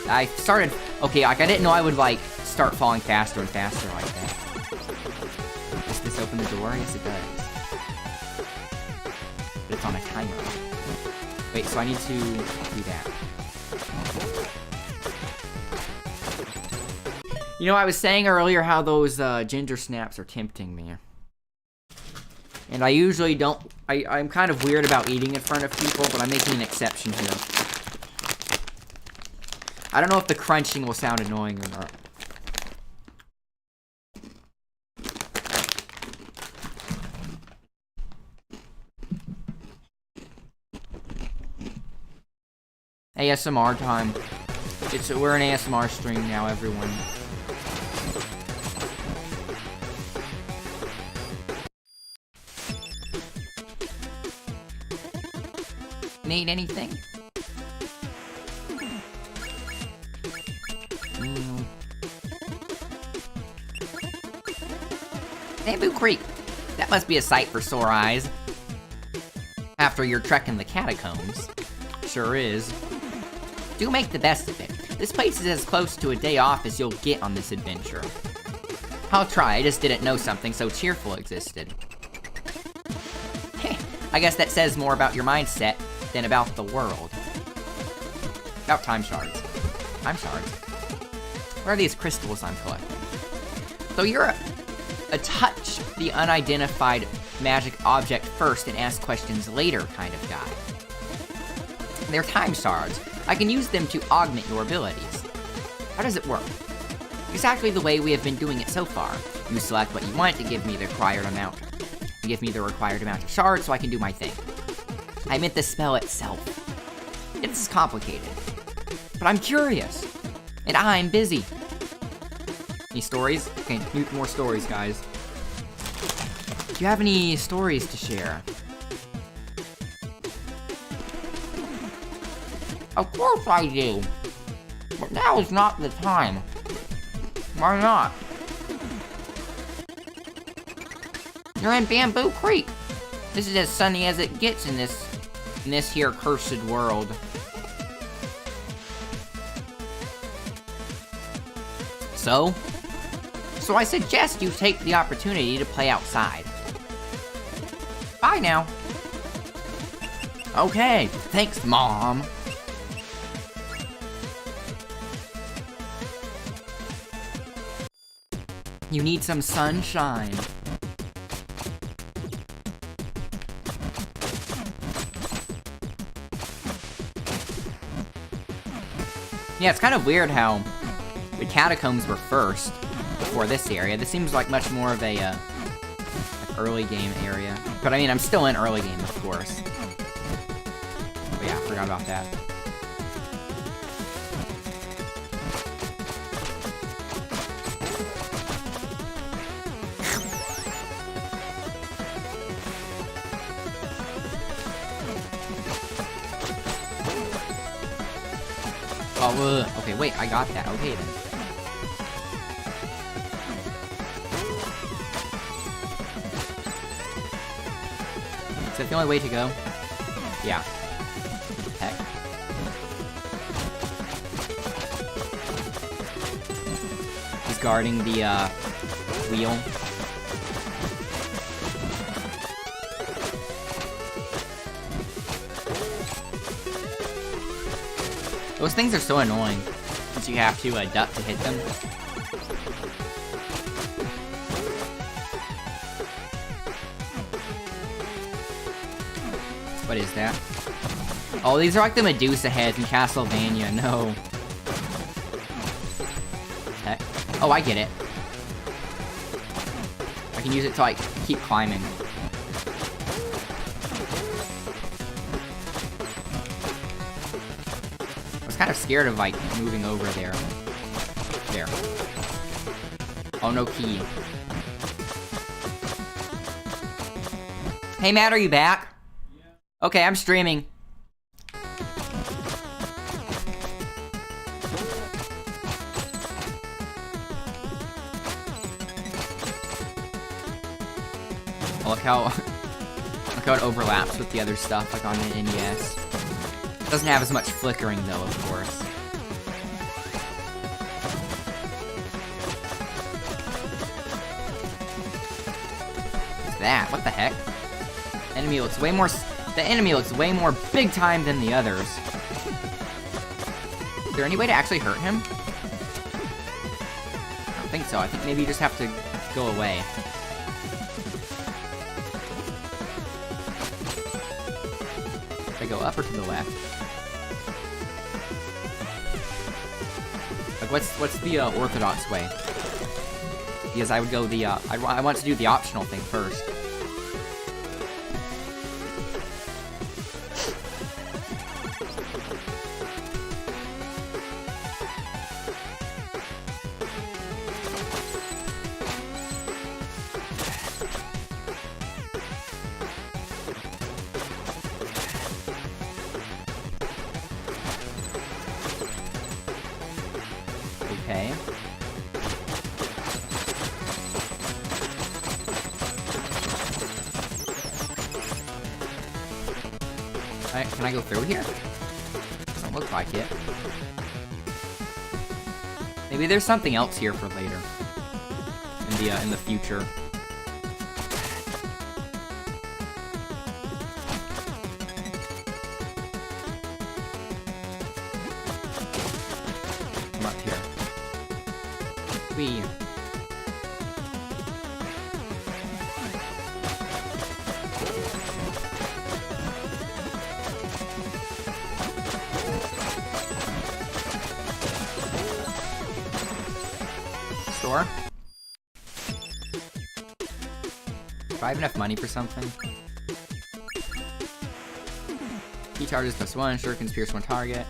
I started... Okay, like, I didn't know I would, like, start falling faster and faster like that. Does this open the door? Yes, it does. But it's on a timer. Wait, so I need to do that. You know, I was saying earlier how those ginger snaps are tempting me. And I usually don't... I'm kind of weird about eating in front of people, but I'm making an exception here. I don't know if the crunching will sound annoying or not. ASMR time. We're an ASMR stream now, everyone. Need anything? Bamboo Creek. That must be a sight for sore eyes. After your trek in the catacombs. Sure is. Do make the best of it. This place is as close to a day off as you'll get on this adventure. I'll try, I just didn't know something so cheerful existed. Heh, I guess that says more about your mindset than about the world. About time shards. Time shards? What are these crystals I'm collecting? So you're a touch the unidentified magic object first and ask questions later kind of guy. They're time shards. I can use them to augment your abilities. How does it work? Exactly the way we have been doing it so far. You select what you want to give me the required amount. You give me the required amount of shards so I can do my thing. I meant the spell itself. It's complicated. But I'm curious. And I'm busy. Any stories? Okay, more stories, guys. Do you have any stories to share? Of course I do. But now is not the time. Why not? You're in Bamboo Creek. This is as sunny as it gets in this here cursed world. So I suggest you take the opportunity to play outside. Bye now. Okay, thanks, Mom. You need some sunshine. Yeah, it's kind of weird how the catacombs were first before this area. This seems like much more of a like early game area. But I mean, I'm still in early game, of course. But yeah, I forgot about that. Oh, okay, wait, I got that. Okay, then. Is that the only way to go? Yeah. Heck. He's guarding the, wheel. Those things are so annoying, since you have to, duck to hit them. What is that? Oh, these are like the Medusa heads in Castlevania, no. Heck. Oh, I get it. I can use it to, like, keep climbing. I was kind of scared of, like, moving over there. There. Oh, no key. Hey, Matt, are you back? Okay, I'm streaming. Oh, look how it overlaps with the other stuff, like on the NES. It doesn't have as much flickering, though, of course. What's that? What the heck? Enemy looks way more... The enemy looks way more big time than the others. Is there any way to actually hurt him? I don't think so. I think maybe you just have to go away. Should I go up or to the left? Like, what's the orthodox way? Because I would go the I want to do the optional thing first. Okay. Alright, can I go through here? Doesn't look like it. Maybe there's something else here for later. In the future. I'm up here. Whee. Store? Do I have enough money for something? Key charges +1, shurikens pierce one target.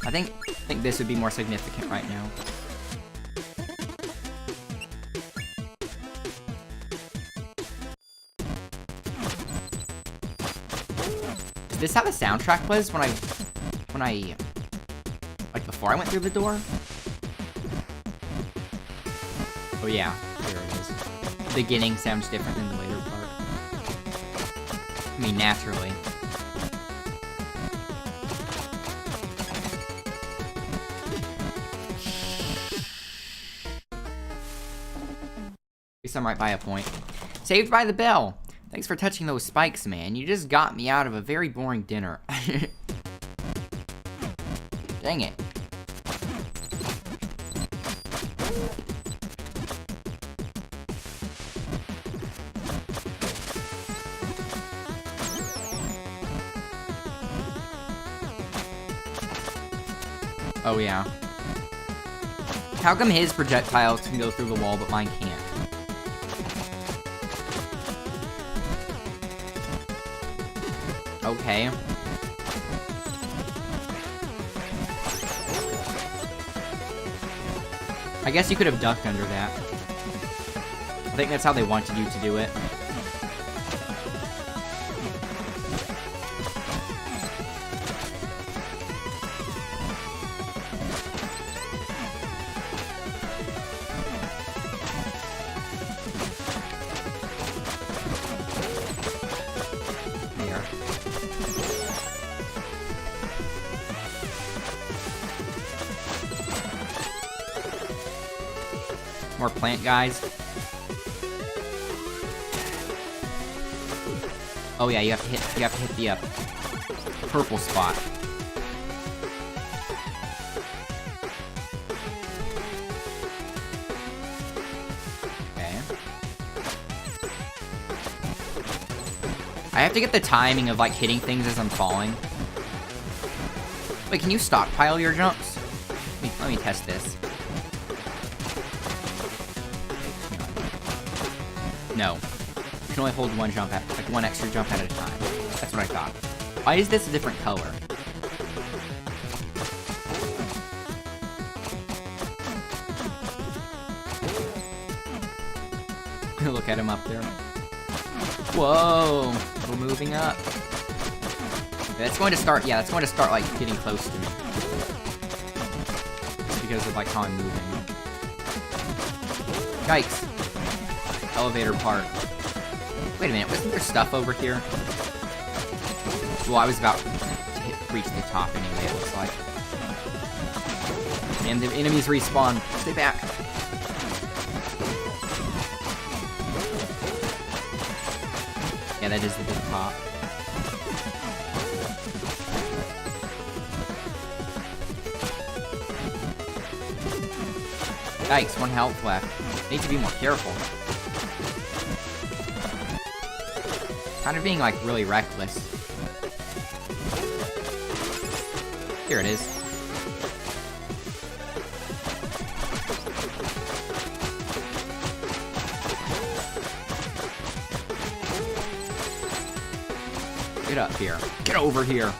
I think this would be more significant right now. Is this how the soundtrack was when I like before I went through the door? Oh yeah, there it is. The beginning sounds different than the later part. I mean, naturally. At least I'm right by a point. Saved by the bell! Thanks for touching those spikes, man. You just got me out of a very boring dinner. Dang it. Oh yeah. How come his projectiles can go through the wall but mine can't? Okay. I guess you could have ducked under that. I think that's how they wanted you to do it. more plant guys. Oh yeah, you have to hit the purple spot. Okay. I have to get the timing of like hitting things as I'm falling. Wait, can you stockpile your jumps? Let me test this. No. You can only hold one jump at, like one extra jump at a time. That's what I thought. Why is this a different color? Look at him up there. Whoa! We're moving up. That's going to start, yeah, that's going to start, like, getting close to me. Just because of, like, how I'm moving. Yikes. Elevator part. Wait a minute, wasn't there stuff over here? Well, I was about to reach the top anyway, it looks like. And the enemies respawn. Stay back. Yeah, that is the big pop. Yikes, 1 health left. Need to be more careful. Kind of being, like, really reckless. Here it is. Get up here. Get over here.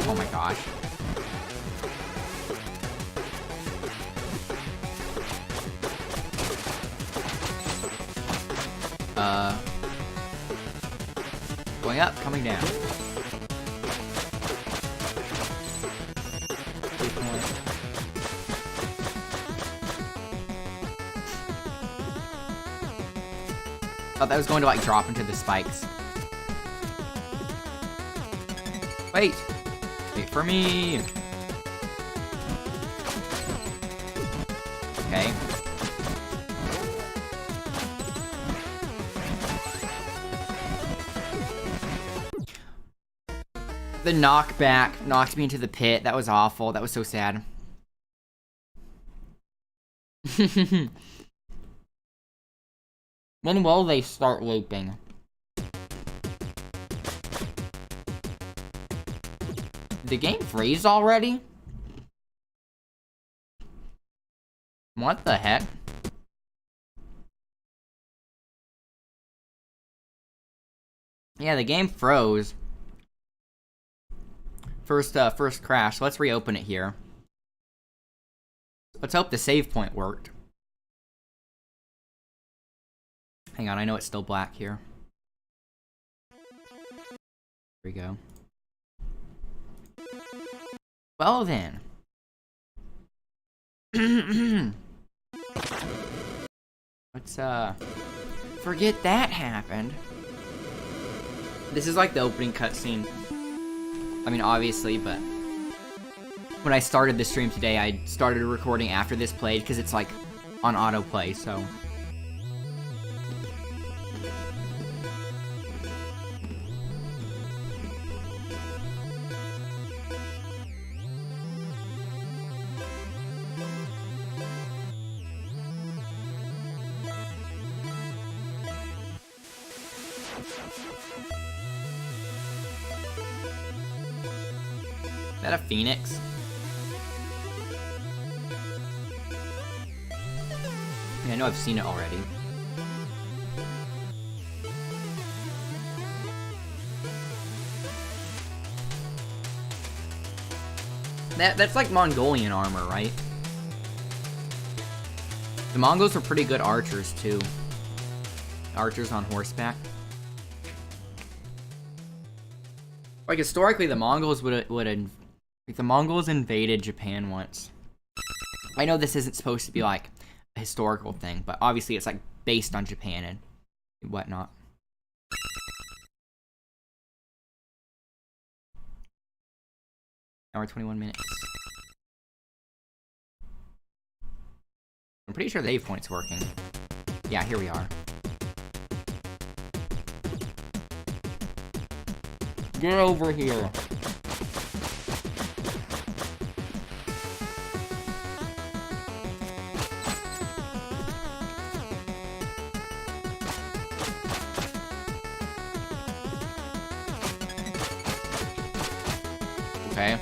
Oh my gosh. Going up, coming down. Thought that was going to, like, drop into the spikes. Wait! Wait for me! Okay. The knockback knocked me into the pit. That was awful. That was so sad. When will they start looping? Did the game freeze already? What the heck? Yeah, the game froze. First crash. Let's reopen it here. Let's hope the save point worked. Hang on, I know it's still black here. Here we go. Well then. Let's, forget that happened. This is like the opening cutscene. I mean, obviously, but when I started the stream today, I started recording after this played because it's like on autoplay, so. Is that a phoenix? I mean, I know I've seen it already. That's like Mongolian armor, right? The Mongols were pretty good archers too. Archers on horseback. Like historically, the Mongols the Mongols invaded Japan once. I know this isn't supposed to be like a historical thing, but obviously it's like based on Japan and whatnot. Hour 21 minutes. pretty sure the save point's working. Yeah, here we are. Get over here. Okay.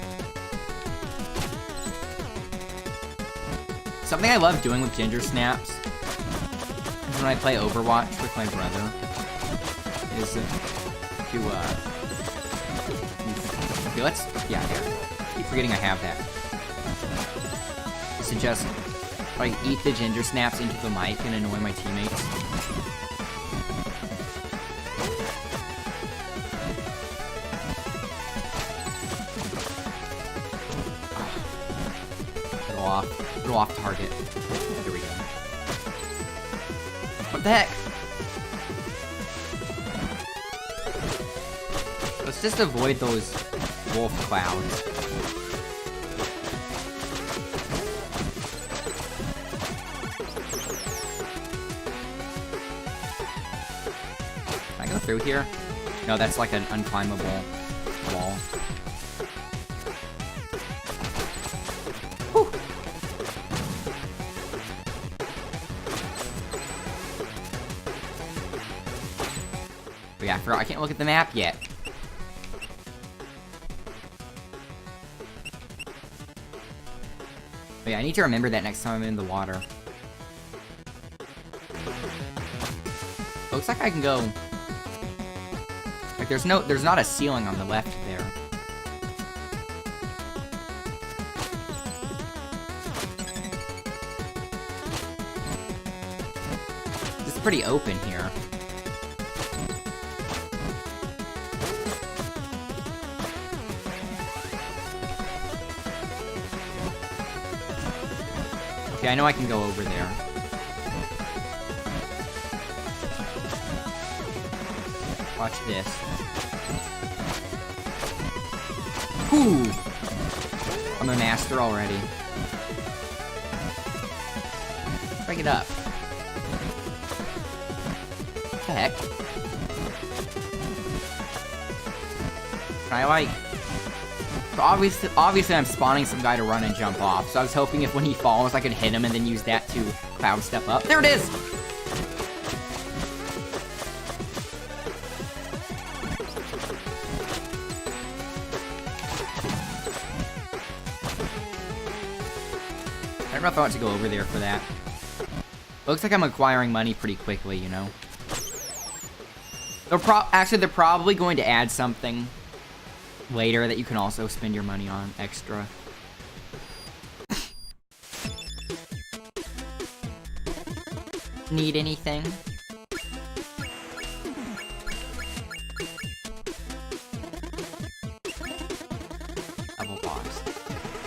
Something I love doing with ginger snaps is when I play Overwatch with my brother is to okay, yeah, there. I keep forgetting I have that. Is to just like eat the ginger snaps into the mic and annoy my teammates. Go off target. Here we go. What the heck? Let's just avoid those wolf clouds. Can I go through here? No, that's like an unclimbable wall. Whew. But yeah, I forgot I can't look at the map yet. But yeah, I need to remember that next time I'm in the water. Looks like I can go... Like there's not a ceiling on the left there. It's pretty open here. Okay, I know I can go over there. Watch this. Whew! I'm a master already. Break it up. What the heck? Can I, like... Obviously I'm spawning some guy to run and jump off, so I was hoping if when he falls I could hit him and then use that to cloud step up. There it is! I don't know if I want to go over there for that. Looks like I'm acquiring money pretty quickly, you know? Actually, they're probably going to add something later that you can also spend your money on extra. Need anything? Level boss.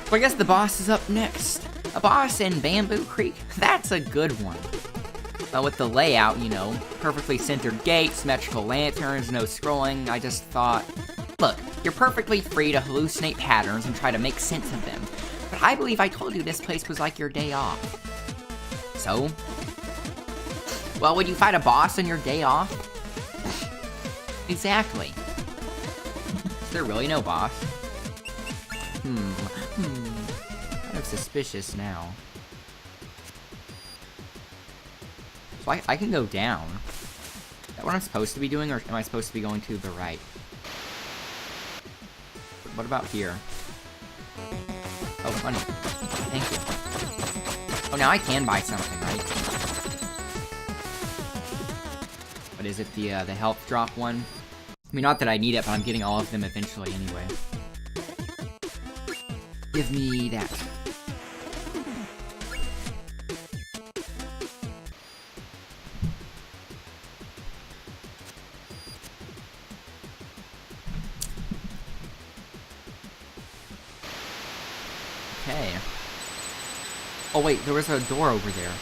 So I guess the boss is up next. A boss in Bamboo Creek? That's a good one. But with the layout, you know, perfectly centered gates, symmetrical lanterns, no scrolling, I just thought... Look, you're perfectly free to hallucinate patterns and try to make sense of them. But I believe I told you this place was like your day off. So? Well, would you fight a boss on your day off? Exactly. Is there really no boss? Kind of suspicious now. So I can go down. Is that what I'm supposed to be doing, or am I supposed to be going to the right? What about here? Oh, funny. Thank you. Oh, now I can buy something, right? What is it, the health drop one? I mean, not that I need it, but I'm getting all of them eventually anyway. Give me that. Okay. Oh wait, there was a door over there.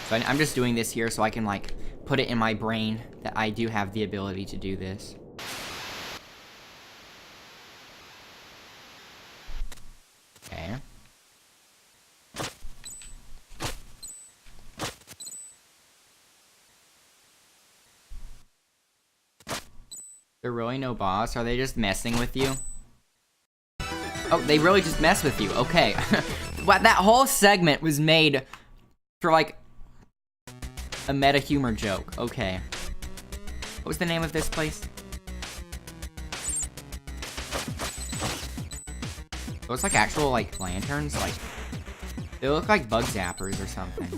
So I'm just doing this here so I can, like, put it in my brain that I do have the ability to do this. Okay. There really no boss? Are they just messing with you? Oh, they really just mess with you. Okay. But that whole segment was made for, like, a meta humor joke. Okay. What was the name of this place? Those, like, actual, like, lanterns? Like, they look like bug zappers or something.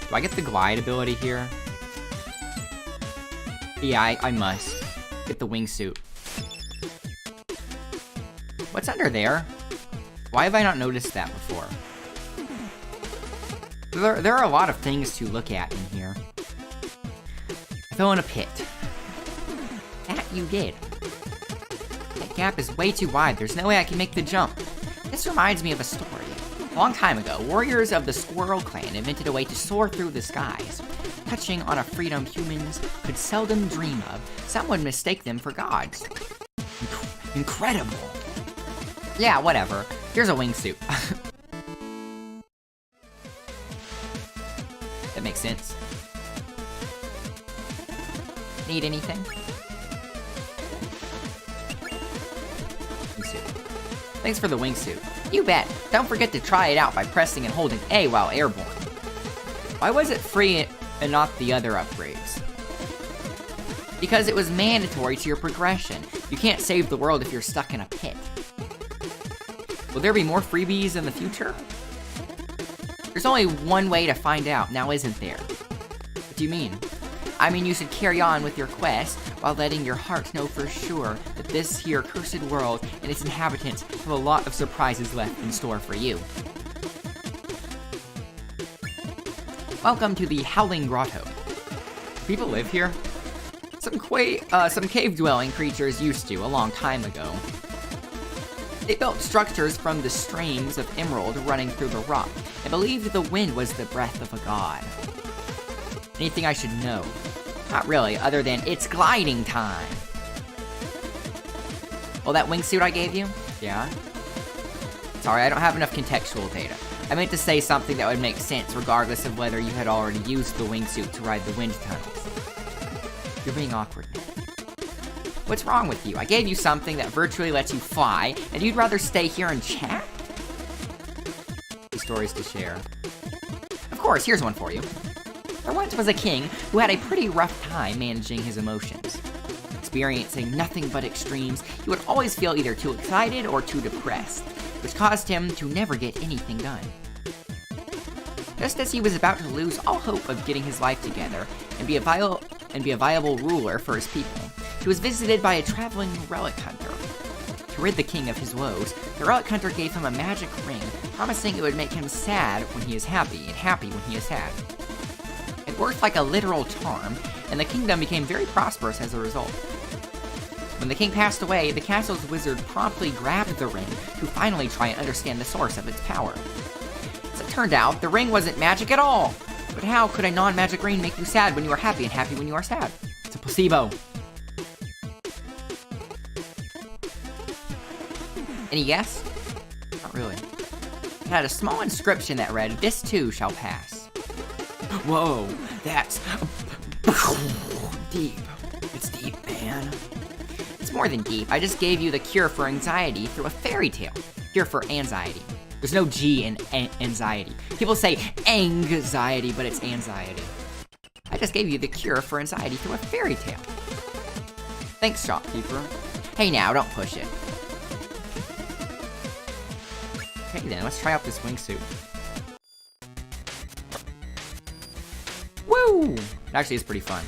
Do I get the glide ability here? Yeah, I must. Get the wingsuit. What's under there? Why have I not noticed that before? There are a lot of things to look at in here. I fell in a pit. That you did. That gap is way too wide. There's no way I can make the jump. This reminds me of a story. A long time ago, warriors of the Squirrel Clan invented a way to soar through the skies. Touching on a freedom humans could seldom dream of, some would mistake them for gods. Incredible. Yeah, whatever. Here's a wingsuit. That makes sense. Need anything? Wingsuit. Thanks for the wingsuit. You bet. Don't forget to try it out by pressing and holding A while airborne. Why was it free and not the other upgrades? Because it was mandatory to your progression. You can't save the world if you're stuck in a pit. Will there be more freebies in the future? There's only one way to find out, now isn't there? What do you mean? I mean you should carry on with your quest while letting your heart know for sure that this here cursed world and its inhabitants have a lot of surprises left in store for you. Welcome to the Howling Grotto. People live here? Some cave-dwelling creatures used to, a long time ago. They built structures from the streams of emerald running through the rock, and believed the wind was the breath of a god. Anything I should know? Not really, other than it's gliding time. Well, that wingsuit I gave you? Yeah? Sorry, I don't have enough contextual data. I meant to say something that would make sense regardless of whether you had already used the wingsuit to ride the wind tunnels. You're being awkward. What's wrong with you? I gave you something that virtually lets you fly, and you'd rather stay here and chat? Stories to share. Of course, here's one for you. There once was a king who had a pretty rough time managing his emotions. Experiencing nothing but extremes, he would always feel either too excited or too depressed, which caused him to never get anything done. Just as he was about to lose all hope of getting his life together and be a viable ruler for his people, he was visited by a traveling relic hunter. To rid the king of his woes, the relic hunter gave him a magic ring, promising it would make him sad when he is happy, and happy when he is sad. It worked like a literal charm, and the kingdom became very prosperous as a result. When the king passed away, the castle's wizard promptly grabbed the ring to finally try and understand the source of its power. As it turned out, the ring wasn't magic at all! But how could a non-magic ring make you sad when you are happy and happy when you are sad? It's a placebo. Any guess? Not really. It had a small inscription that read, "This too shall pass." Whoa, that's deep. It's deep, man. It's more than deep. I just gave you the cure for anxiety through a fairy tale. Cure for anxiety. There's no G in anxiety. People say anxiety, but it's anxiety. I just gave you the cure for anxiety through a fairy tale. Thanks, shopkeeper. Hey now, don't push it. Okay then, let's try out this wingsuit. Woo! It actually is pretty fun.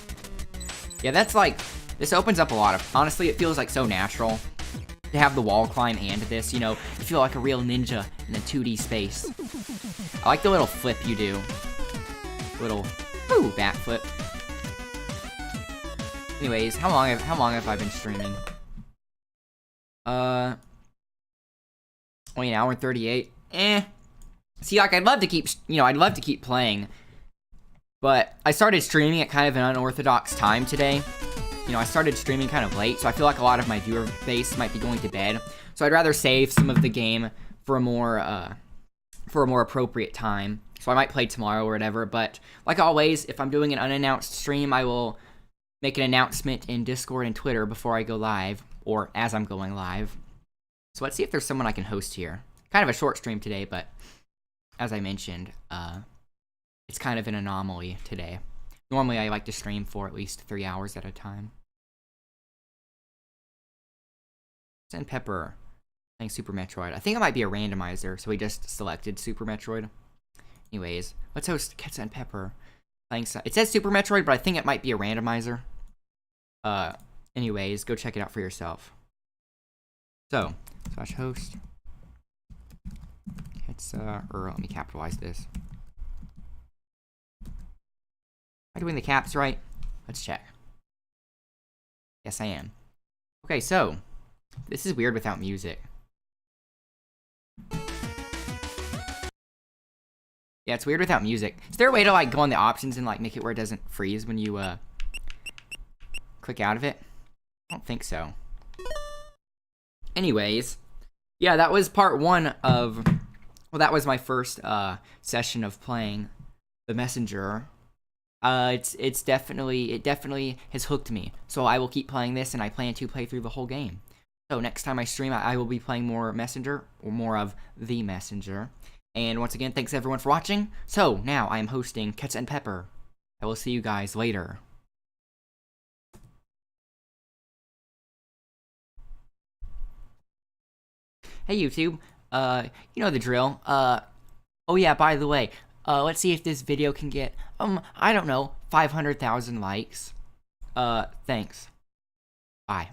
Yeah, that's like, this opens up a lot of, honestly, it feels like so natural to have the wall climb and this, you know, you feel like a real ninja in a 2D space. I like the little flip you do. Little, woo, backflip. Anyways, how long have I been streaming? Only an hour and 38. See, like, I'd love to keep playing, but I started streaming at kind of an unorthodox time today. I started streaming kind of late, so I feel like a lot of my viewer base might be going to bed. So I'd rather save some of the game for a more appropriate time. So I might play tomorrow or whatever, but like always, if I'm doing an unannounced stream, I will make an announcement in Discord and Twitter before I go live, or as I'm going live. So let's see if there's someone I can host here. Kind of a short stream today, but as I mentioned, it's kind of an anomaly today. Normally, I like to stream for at least 3 hours at a time. Send Pepper playing Super Metroid. I think it might be a randomizer, so we just selected Super Metroid. Anyways, let's host Ketsa and Pepper playing. It says Super Metroid, but I think it might be a randomizer. Anyways, go check it out for yourself. So, /host. Ketsa, or let me capitalize this. Am I doing the caps right? Let's check. Yes, I am. Okay, so this is weird without music. Yeah, it's weird without music. Is there a way to like go on the options and like make it where it doesn't freeze when you click out of it? I don't think so. Anyways, yeah, that was part 1 of, well, that was my first session of playing The Messenger. It definitely has hooked me. So I will keep playing this, and I plan to play through the whole game. So next time I stream, I will be playing more Messenger, or more of The Messenger. And once again, thanks everyone for watching. So now I am hosting Ketsa and Pepper. I will see you guys later. Hey YouTube, you know the drill. Oh yeah, by the way, let's see if this video can get, I don't know, 500,000 likes. Thanks. Bye.